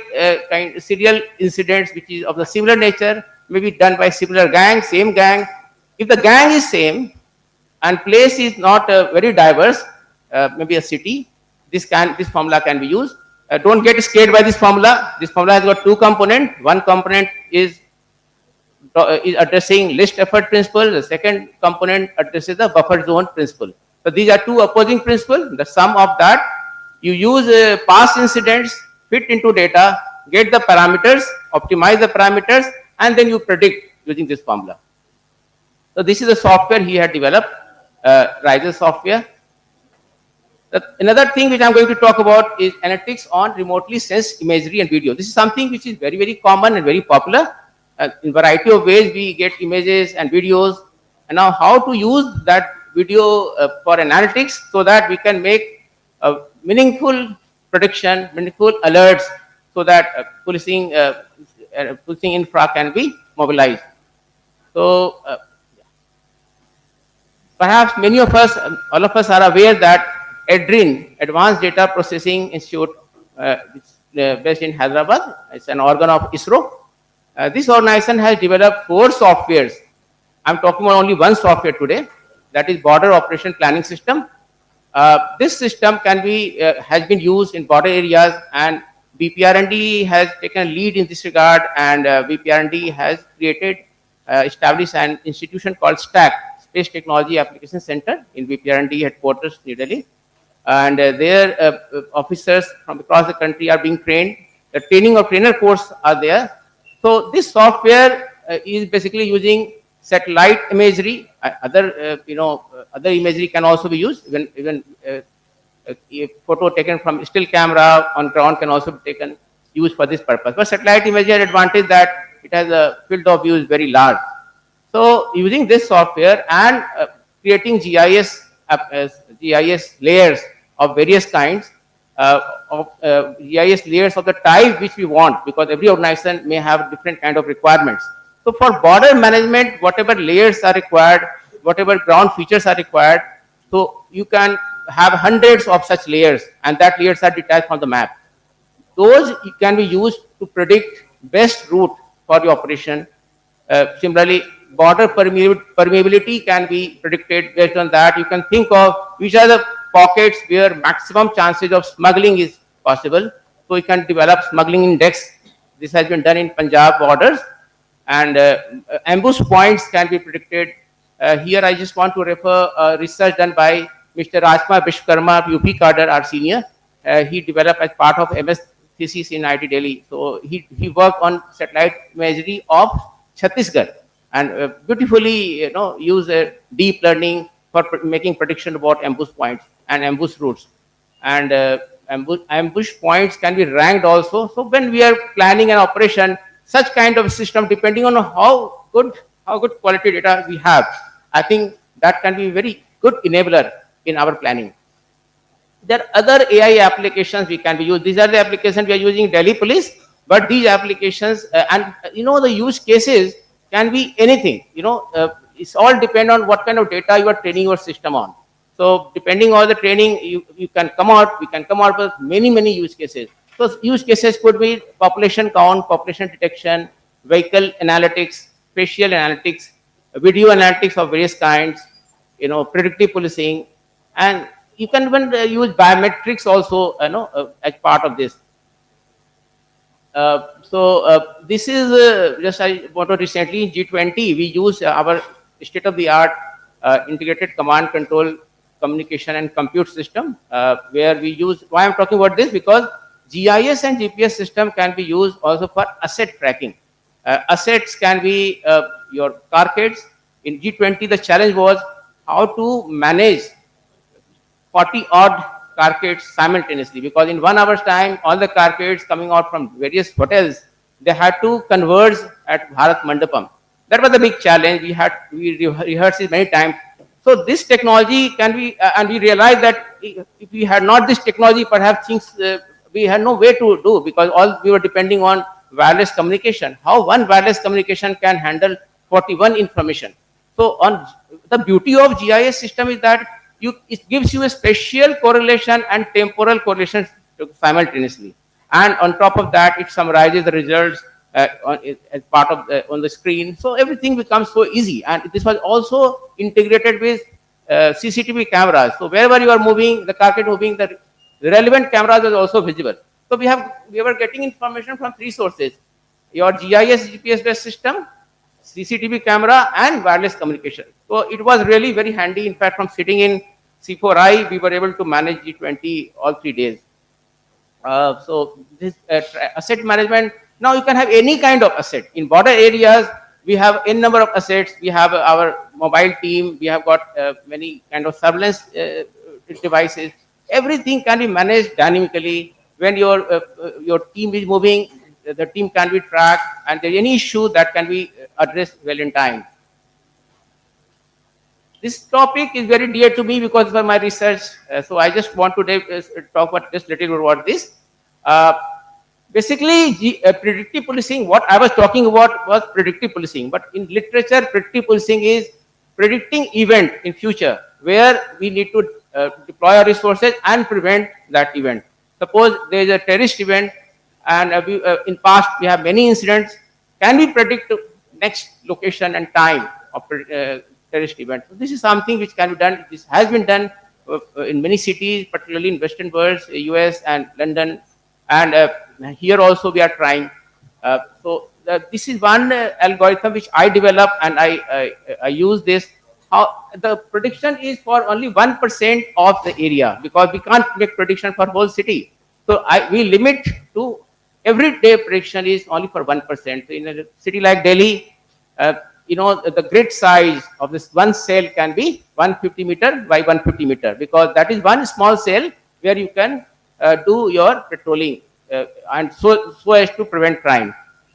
S5: incidents which is of the similar nature, maybe done by similar gang, same gang. If the gang is same and place is not very diverse, maybe a city, this formula can be used. Don't get scared by this formula. This formula has got 2 components. One component is addressing least effort principle. The second component addresses the buffer zone principle. So these are 2 opposing principles. The sum of that, you use past incidents, fit into data, get the parameters, optimize the parameters, and then you predict using this formula. So this is the software he had developed, Riser software. Another thing which I'm going to talk about is analytics on remotely sensed imagery and video. This is something which is very, very common and very popular. In a variety of ways, we get images and videos. And now how to use that video for analytics so that we can make meaningful prediction, meaningful alerts, so that policing infra can be mobilized. So perhaps many of us, all of us are aware that ADRIN, Advanced Data Processing Institute, based in Hyderabad, it's an organ of ISRO. This organization has developed 4 softwares. I'm talking about only one software today, that is Border Operation Planning System. This system has been used in border areas, and BPR&D has taken lead in this regard, and BPR&D has established an institution called STAC, Space Technology Application Center, in BPR&D headquarters, New Delhi. And their officers from across the country are being trained. The training or trainer course are there. So this software is basically using satellite imagery. Other imagery can also be used. Even a photo taken from still camera on ground can also be used for this purpose. But satellite imagery has advantage that it has a field of view is very large. So using this software and creating GIS layers of various kinds, of GIS layers of the type which we want, because every organization may have different kind of requirements. So for border management, whatever layers are required, whatever ground features are required, so you can have hundreds of such layers, and that layers are detached from the map. Those can be used to predict best route for the operation. Similarly, border permeability can be predicted based on that. You can think of which are the pockets where maximum chances of smuggling is possible. So you can develop smuggling index. This has been done in Punjab borders, and ambush points can be predicted. Here I just want to refer research done by Mr. Rajkumar Vishwakarma, UP cadre, our senior. He developed as part of MS thesis in IIT Delhi. So he worked on satellite imagery of Chhattisgarh, and beautifully use deep learning for making prediction about ambush points and ambush routes. And ambush points can be ranked also. So when we are planning an operation, such kind of system, depending on how good quality data we have, I think that can be very good enabler in our planning. There are other AI applications we can be used. These are the applications we are using Delhi Police, but these applications and the use cases can be anything. It's all depend on what kind of data you are training your system on. So depending on the training, we can come out with many use cases. So use cases could be population count, population detection, vehicle analytics, facial analytics, video analytics of various kinds, predictive policing, and you can even use biometrics also, as part of this. This is just I want to recently in G20 we use our state-of-the-art integrated command control communication and compute system, where we use. Why I'm talking about this? Because GIS and GPS system can be used also for asset tracking. Assets can be your car kits. In G20, the challenge was how to manage 40 odd car kits simultaneously, because in 1 hour's time, all the car kits coming out from various hotels, they had to converge at Bharat Mandapam. That was the big challenge. We rehearsed it many times. So this technology can be, and we realized that if we had not this technology, perhaps things we had no way to do, because all we were depending on wireless communication. How one wireless communication can handle 41 information. So on the beauty of GIS system is that it gives you a spatial correlation and temporal correlation simultaneously, and on top of that, it summarizes the results as part of on the screen. So everything becomes so easy, and this was also integrated with CCTV cameras. So wherever you are moving, the car moving, the relevant cameras was also visible. So we were getting information from 3 sources: your GIS GPS based system, CCTV camera, and wireless communication. So it was really very handy. In fact, from sitting in C4I, we were able to manage G20 all 3 days. So this asset management, now you can have any kind of asset. In border areas, we have n number of assets. We have our mobile team. We have got many kind of surveillance devices. Everything can be managed dynamically. When your team is moving, the team can be tracked, and there any issue that can be addressed well in time. This topic is very dear to me because of my research. So I just want to talk about just little bit about this. Basically, predictive policing, what I was talking about was predictive policing. But in literature, predictive policing is predicting event in future where we need to deploy our resources and prevent that event. Suppose there is a terrorist event, and in past we have many incidents. Can we predict next location and time of terrorist event? So this is something which can be done. This has been done in many cities, particularly in Western world, US and London, and here also we are trying. So this is one algorithm which I developed, and I use this. How the prediction is for only 1% of the area, because we can't make prediction for whole city. So we limit to everyday prediction is only for 1%. So in a city like Delhi, the grid size of this one cell can be 150 meter by 150 meter, because that is one small cell where you can do your patrolling and so as to prevent crime.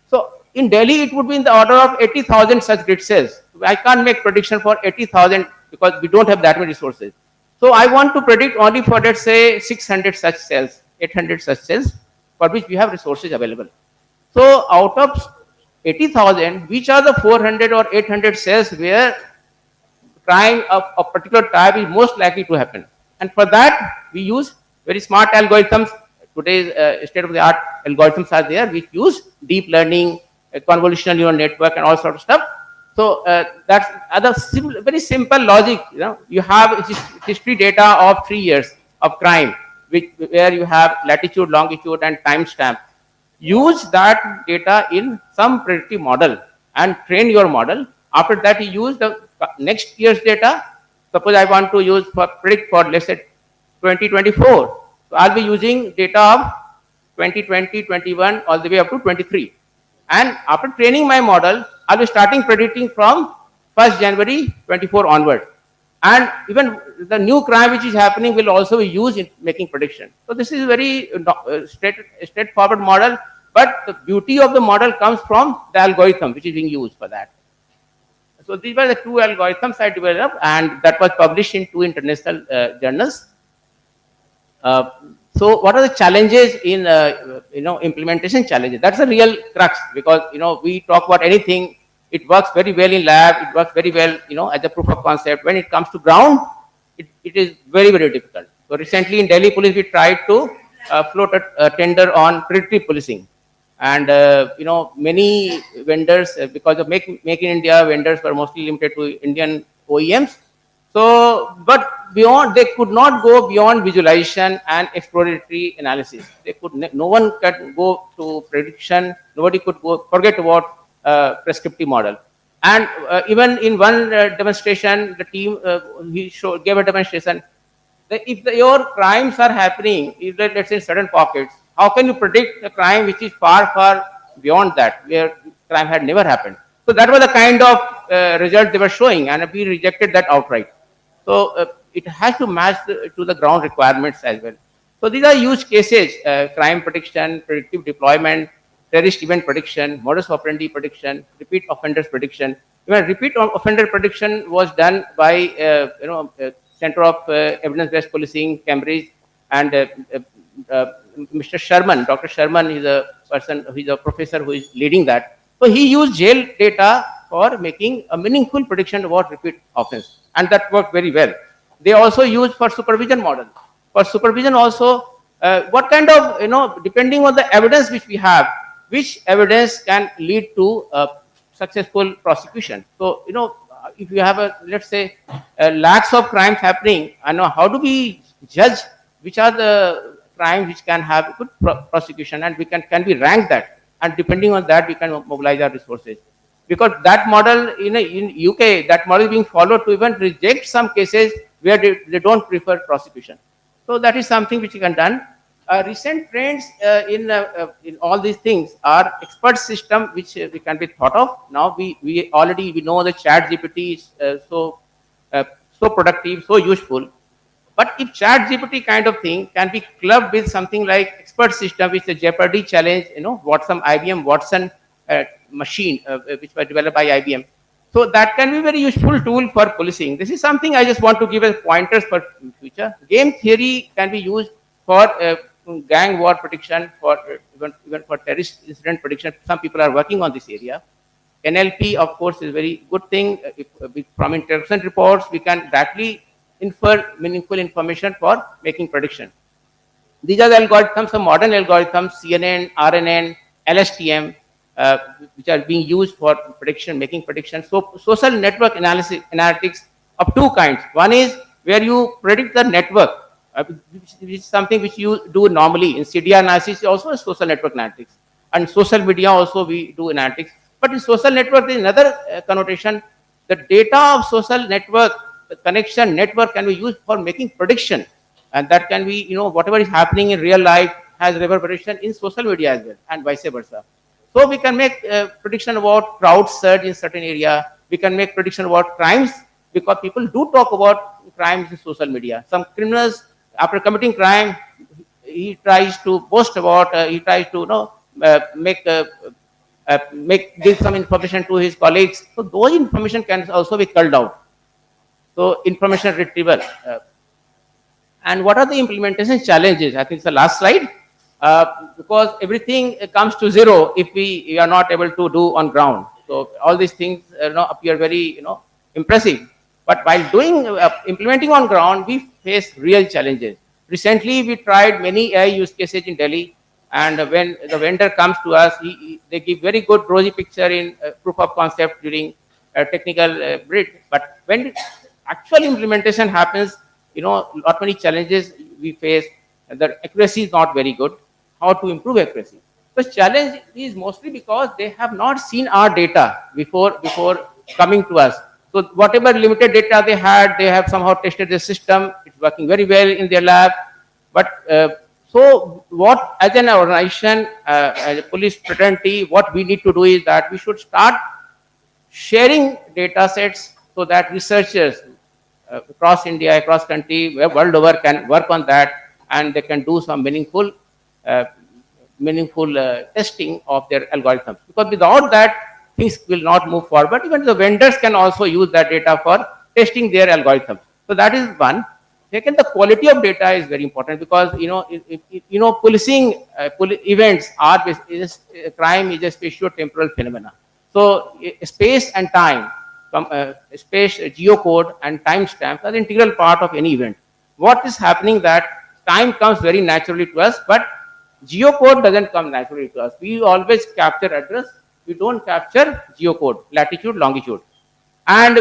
S5: So in Delhi, it would be in the order of 80,000 such grid cells. I can't make prediction for 80,000 because we don't have that many resources. So I want to predict only for, let's say, 600 such cells. 800 such cells for which we have resources available. So out of 80,000, which are the 400 or 800 cells where crime of a particular type is most likely to happen? And for that, we use very smart algorithms. Today's state-of-the-art algorithms are there, which use deep learning, convolutional neural network, and all sort of stuff. So that's other very simple logic. You have history data of 3 years of crime, where you have latitude, longitude, and timestamp. Use that data in some predictive model and train your model. After that, you use the next year's data. Suppose I want to predict for, let's say, 2024. So I'll be using data of 2020, 21, all the way up to 23. And after training my model, I'll be starting predicting from 1st January 24 onward. And even the new crime which is happening will also be used in making prediction. So this is a very straightforward model, but the beauty of the model comes from the algorithm which is being used for that. So these were the two algorithms I developed, and that was published in 2 international journals. So what are the challenges in implementation challenges? That's a real crux, because we talk about anything, it works very well in lab, it works very well as a proof of concept. When it comes to ground, it is very, very difficult. So recently in Delhi Police, we tried to float a tender on predictive policing, and many vendors, because of Make in India, vendors were mostly limited to Indian OEMs. So, but they could not go beyond visualization and exploratory analysis. No one could go to prediction. Nobody could forget about prescriptive model. And even in one demonstration, the team gave a demonstration that if your crimes are happening, let's say in certain pockets, how can you predict a crime which is far, far beyond that, where crime had never happened? So that was the kind of result they were showing, and we rejected that outright. So it has to match to the ground requirements as well. So these are use cases: crime prediction, predictive deployment, terrorist event prediction, modus operandi prediction, repeat offenders prediction. Even repeat offender prediction was done by Center of Evidence-Based Policing, Cambridge, and Mr. Sherman, Dr. Sherman is a person, he's a professor who is leading that. So he used jail data for making a meaningful prediction about repeat offense, and that worked very well. They also used for supervision model. For supervision also, what kind of, depending on the evidence which we have, which evidence can lead to successful prosecution. So, if you have let's say, lakhs of crimes happening, how do we judge which are the crimes which can have good prosecution, and can we rank that? And depending on that, we can mobilize our resources. Because that model in UK, that model is being followed to even reject some cases where they don't prefer prosecution. So that is something which we can done. Recent trends in all these things are expert system, which we can be thought of. Now we already know the chat GPT is so productive, so useful. But if chat GPT kind of thing can be clubbed with something like expert system, which is the Jeopardy challenge, IBM Watson machine, which was developed by IBM. So that can be a very useful tool for policing. This is something I just want to give as pointers for future. Game theory can be used for gang war prediction, for even for terrorist incident prediction. Some people are working on this area. NLP, of course, is a very good thing. From interaction reports, we can directly infer meaningful information for making prediction. These are the algorithms, some modern algorithms, CNN, RNN, LSTM, which are being used for prediction, making predictions. So social network analytics of two kinds. One is where you predict the network, which is something which you do normally. In CDR analysis, also a social network analytics. And social media also we do analytics. But in social network, there is another connotation. The data of social network, the connection network can be used for making prediction. And that can be, whatever is happening in real life has reverberation in social media as well, and vice versa. So we can make prediction about crowd surge in certain area. We can make prediction about crimes, because people do talk about crimes in social media. Some criminals, after committing crime, he tries to boast about, he tries to give some information to his colleagues. So those information can also be culled out. So information retrieval. And what are the implementation challenges? I think it's the last slide. Because everything comes to zero if we are not able to do on ground. So all these things appear very impressive, but while doing implementing on ground, we face real challenges. Recently, we tried many AI use cases in Delhi, and when the vendor comes to us, they give very good rosy picture in proof of concept during technical bid, but when actual implementation happens, lot many challenges we face. The accuracy is not very good. How to improve accuracy? The challenge is mostly because they have not seen our data before coming to us. So whatever limited data they had, they have somehow tested the system. It's working very well in their lab. But so what, as an organization, as a police fraternity, what we need to do is that we should start sharing data sets so that researchers across India, across country, world over can work on that, and they can do some meaningful testing of their algorithms. Because without that, things will not move forward. Even the vendors can also use that data for testing their algorithms. So that is one. Second, the quality of data is very important, because policing events are crime is a spatio-temporal phenomena. So space and time, space, geocode, and timestamps are the integral part of any event. What is happening that time comes very naturally to us, but geocode doesn't come naturally to us. We always capture address. We don't capture geocode, latitude, longitude. And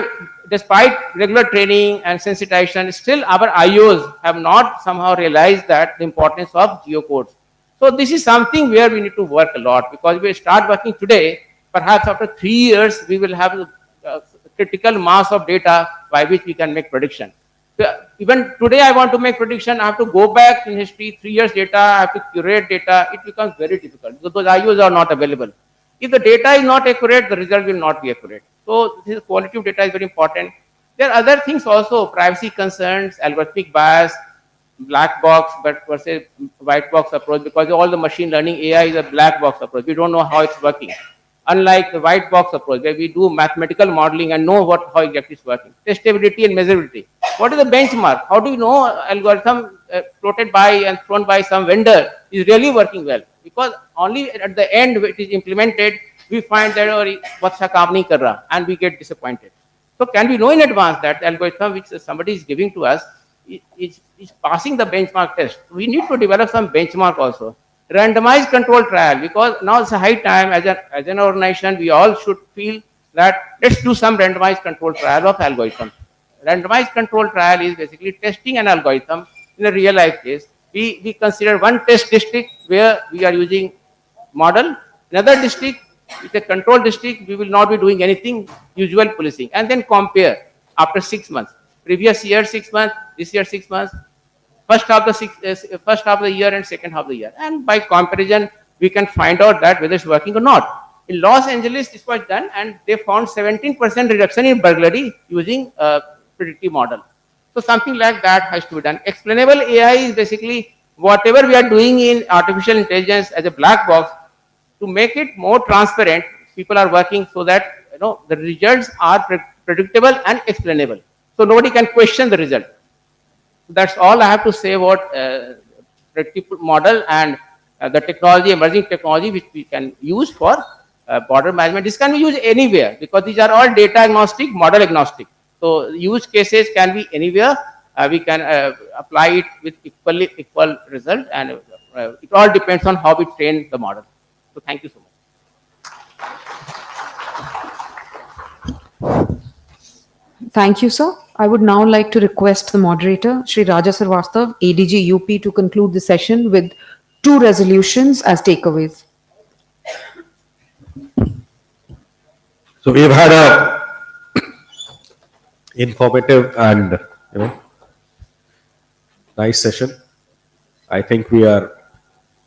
S5: despite regular training and sensitization, still our IOs have not somehow realized that the importance of geocodes. So this is something where we need to work a lot, because we start working today, perhaps after 3 years, we will have a critical mass of data by which we can make prediction. Even today, I want to make prediction, I have to go back in history, 3 years data, I have to curate data. It becomes very difficult because those IOs are not available. If the data is not accurate, the result will not be accurate. So this quality of data is very important. There are other things also, privacy concerns, algorithmic bias, black box versus white box approach, because all the machine learning AI is a black box approach. We don't know how it's working. Unlike the white box approach, where we do mathematical modeling and know how exactly it's working. Testability and measurability. What is the benchmark? How do you know algorithm floated by and thrown by some vendor is really working well? Because only at the end it is implemented, we find that what's a kaam nahi kar raha, and we get disappointed. So can we know in advance that the algorithm which somebody is giving to us is passing the benchmark test? We need to develop some benchmark also. Randomized control trial, because now it's a high time as an organization, we all should feel that let's do some randomized control trial of algorithm. Randomized control trial is basically testing an algorithm in a real life case. We consider one test district where we are using model, another district, it's a control district, we will not be doing anything, usual policing, and then compare after 6 months. Previous year 6 months, this year 6 months, first half of the year and second half of the year. And by comparison, we can find out that whether it's working or not. In Los Angeles, this was done, and they found 17% reduction in burglary using a predictive model. So something like that has to be done. Explainable AI is basically whatever we are doing in artificial intelligence as a black box, to make it more transparent. People are working so that the results are predictable and explainable. So nobody can question the result. That's all I have to say about predictive model and the technology, emerging technology, which we can use for border management. This can be used anywhere, because these are all data agnostic, model agnostic. So use cases can be anywhere. We can apply it with equal result, and it all depends on how we train the model. So thank you so much.
S2: Thank you, sir. I would now like to request the moderator, Shri Raja Sarvastav, ADG UP, to conclude the session with 2 resolutions as takeaways.
S3: So we've had a informative and nice session. I think we are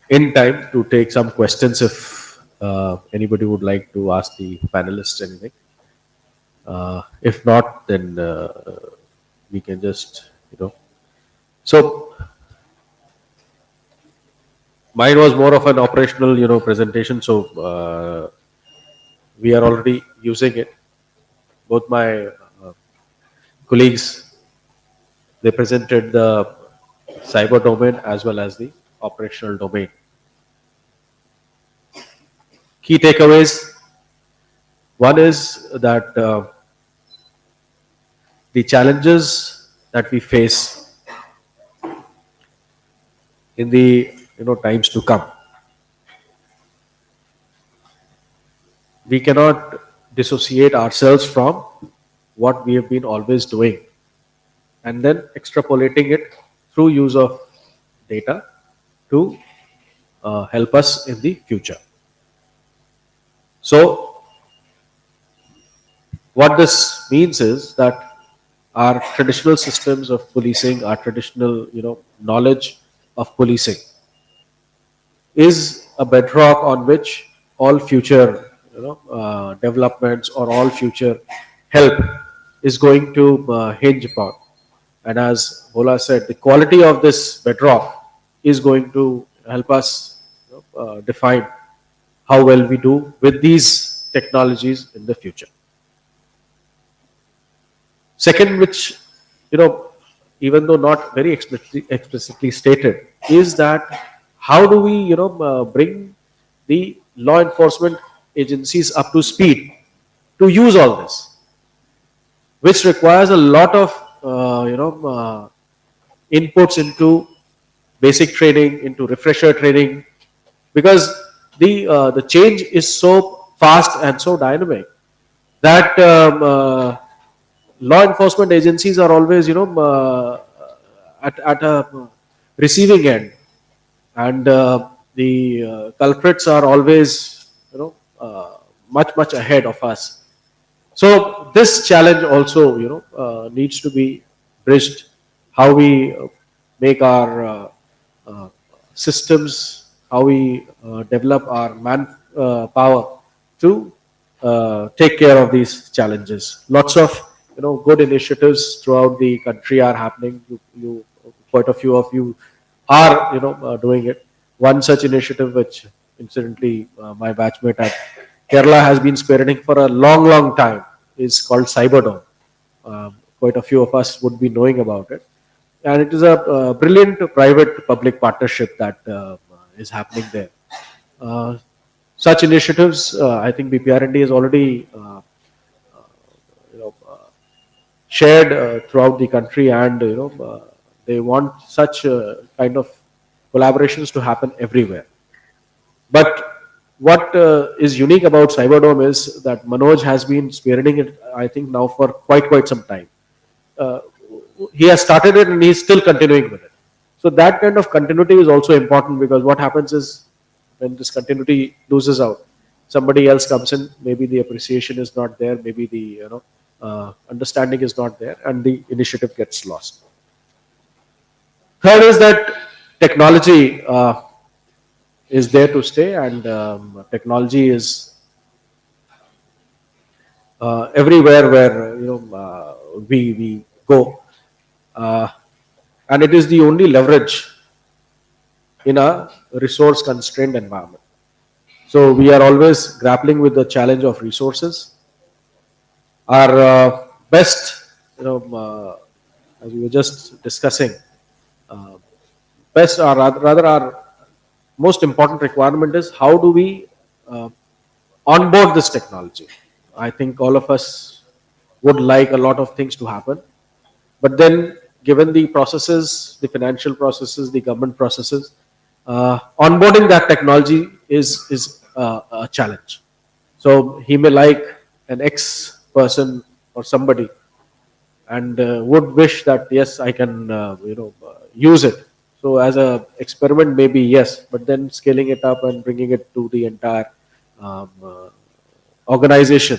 S3: in time to take some questions if anybody would like to ask the panelists anything. If not, then we can just, So mine was more of an operational, presentation. So we are already using it. Both my colleagues, they presented the cyber domain as well as the operational domain. Key takeaways. One is that the challenges that we face in the times to come, we cannot dissociate ourselves from what we have been always doing and then extrapolating it through use of data to help us in the future. So what this means is that our traditional systems of policing, our traditional knowledge of policing is a bedrock on which all future developments or all future help is going to hinge upon. And as Bola said, the quality of this bedrock is going to help us define how well we do with these technologies in the future. Second, which even though not very explicitly stated, is that how do we bring the law enforcement agencies up to speed to use all this, which requires a lot of inputs into basic training, into refresher training, because the change is so fast and so dynamic that law enforcement agencies are always at a receiving end, and the culprits are always much ahead of us. So this challenge also needs to be bridged. How we make our systems, how we develop our power to take care of these challenges. Lots of good initiatives throughout the country are happening. Quite a few of you are doing it. One such initiative, which incidentally my batchmate at Kerala has been spearheading for a long time, is called Cyberdome. Quite a few of us would be knowing about it, and it is a brilliant private-public partnership that is happening there. Such initiatives, I think BPR&D has already shared throughout the country, and they want such kind of collaborations to happen everywhere. But what is unique about Cyberdome is that Manoj has been spearheading it, I think, now for quite some time. He has started it and he's still continuing with it. So that kind of continuity is also important, because what happens is when this continuity loses out, somebody else comes in, maybe the appreciation is not there, maybe the understanding is not there, and the initiative gets lost. Third is that technology is there to stay, and technology is everywhere where we go, and it is the only leverage in a resource constrained environment. So we are always grappling with the challenge of resources. Our best, as we were just discussing, best, or rather our most important requirement is how do we onboard this technology. I think all of us would like a lot of things to happen, but then given the processes, the financial processes, the government processes, onboarding that technology is a challenge. So he may like an X person or somebody, and would wish that yes, I can use it. So as a experiment, maybe yes, but then scaling it up and bringing it to the entire organization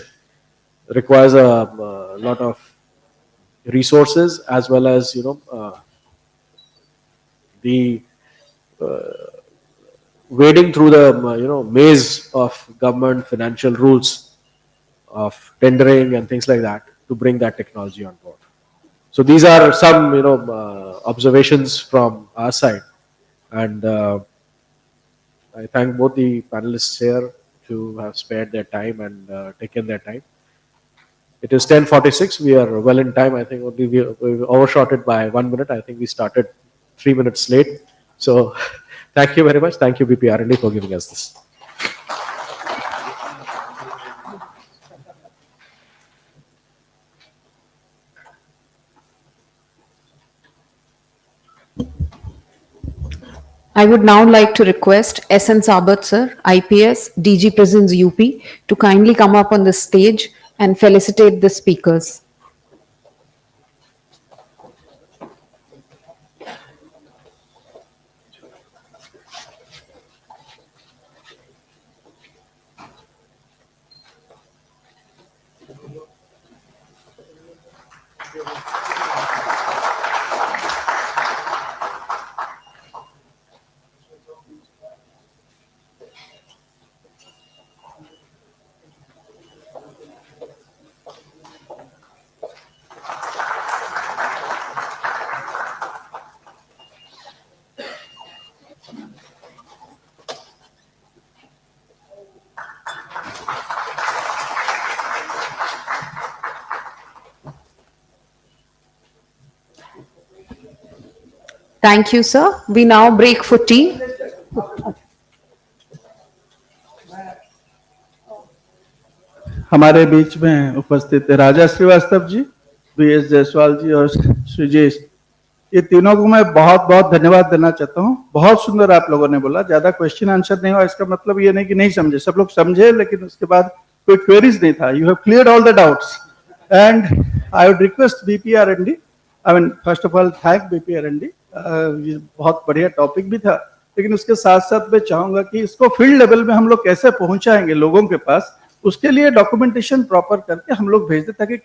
S3: requires a lot of resources, as well as the wading through the maze of government financial rules of tendering and things like that to bring that technology on board. So these are some observations from our side, and I thank both the panelists here to have spared their time and taken their time. It is 10:46. We are well in time. I think only we overshot it by 1 minute. I think we started 3 minutes late. So thank you very much. Thank you, BPR&D, for giving us this.
S2: I would now like to request SN Sabat sir, IPS, DG Prisons UP, to kindly come up on the stage and felicitate the speakers. Thank you, sir. We now break for tea.
S6: हमारे बीच में उपस्थित राजा Srivastava ji, BS Jaiswal जी और श्रीजेश, ये तीनों को मैं बहुत बहुत धन्यवाद देना चाहता हूँ। बहुत सुंदर आप लोगों ने बोला, ज्यादा क्वेश्चन आंसर नहीं हुआ, इसका मतलब ये नहीं कि नहीं समझे, सब लोग समझे, लेकिन उसके बाद कोई क्वेरीज नहीं था। You have cleared all the doubts and I would request BPR and D, I mean first of all thank BPR and D, ये बहुत बढ़िया टॉपिक भी था, लेकिन उसके साथ साथ मैं चाहूंगा कि इसको फील्ड लेवल में हम लोग कैसे पहुंचाएंगे लोगों के पास, उसके लिए डॉक्यूमेंटेशन प्रॉपर करके हम लोग भेज दें, ताकि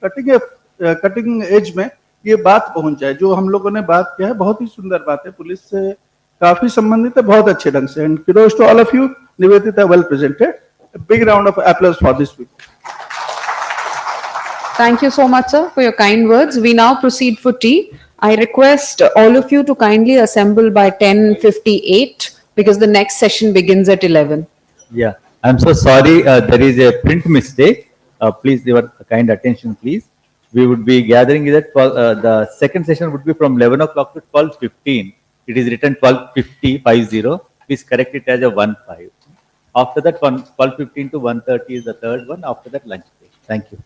S6: कटिंग एज में ये बात पहुंच जाए। जो हम लोगों ने बात किया है बहुत ही सुंदर बात है, पुलिस से काफी संबंधित है, बहुत अच्छे ढंग से। And kudos to all of you, Nivedita well presented. A big round of applause for this week.
S2: Thank you so much, sir, for your kind words. We now proceed for tea. I request all of you to kindly assemble by 10:58 because the next session begins at 11.
S1: Yeah, I'm so sorry. There is a print mistake. Please, your kind attention, please. We would be gathering that the second session would be from 11 o'clock to 12:15. It is written 12:50. Please correct it as a 1:5. After that, 12:15 to 1:30 is the third one. After that, lunch break. Thank you.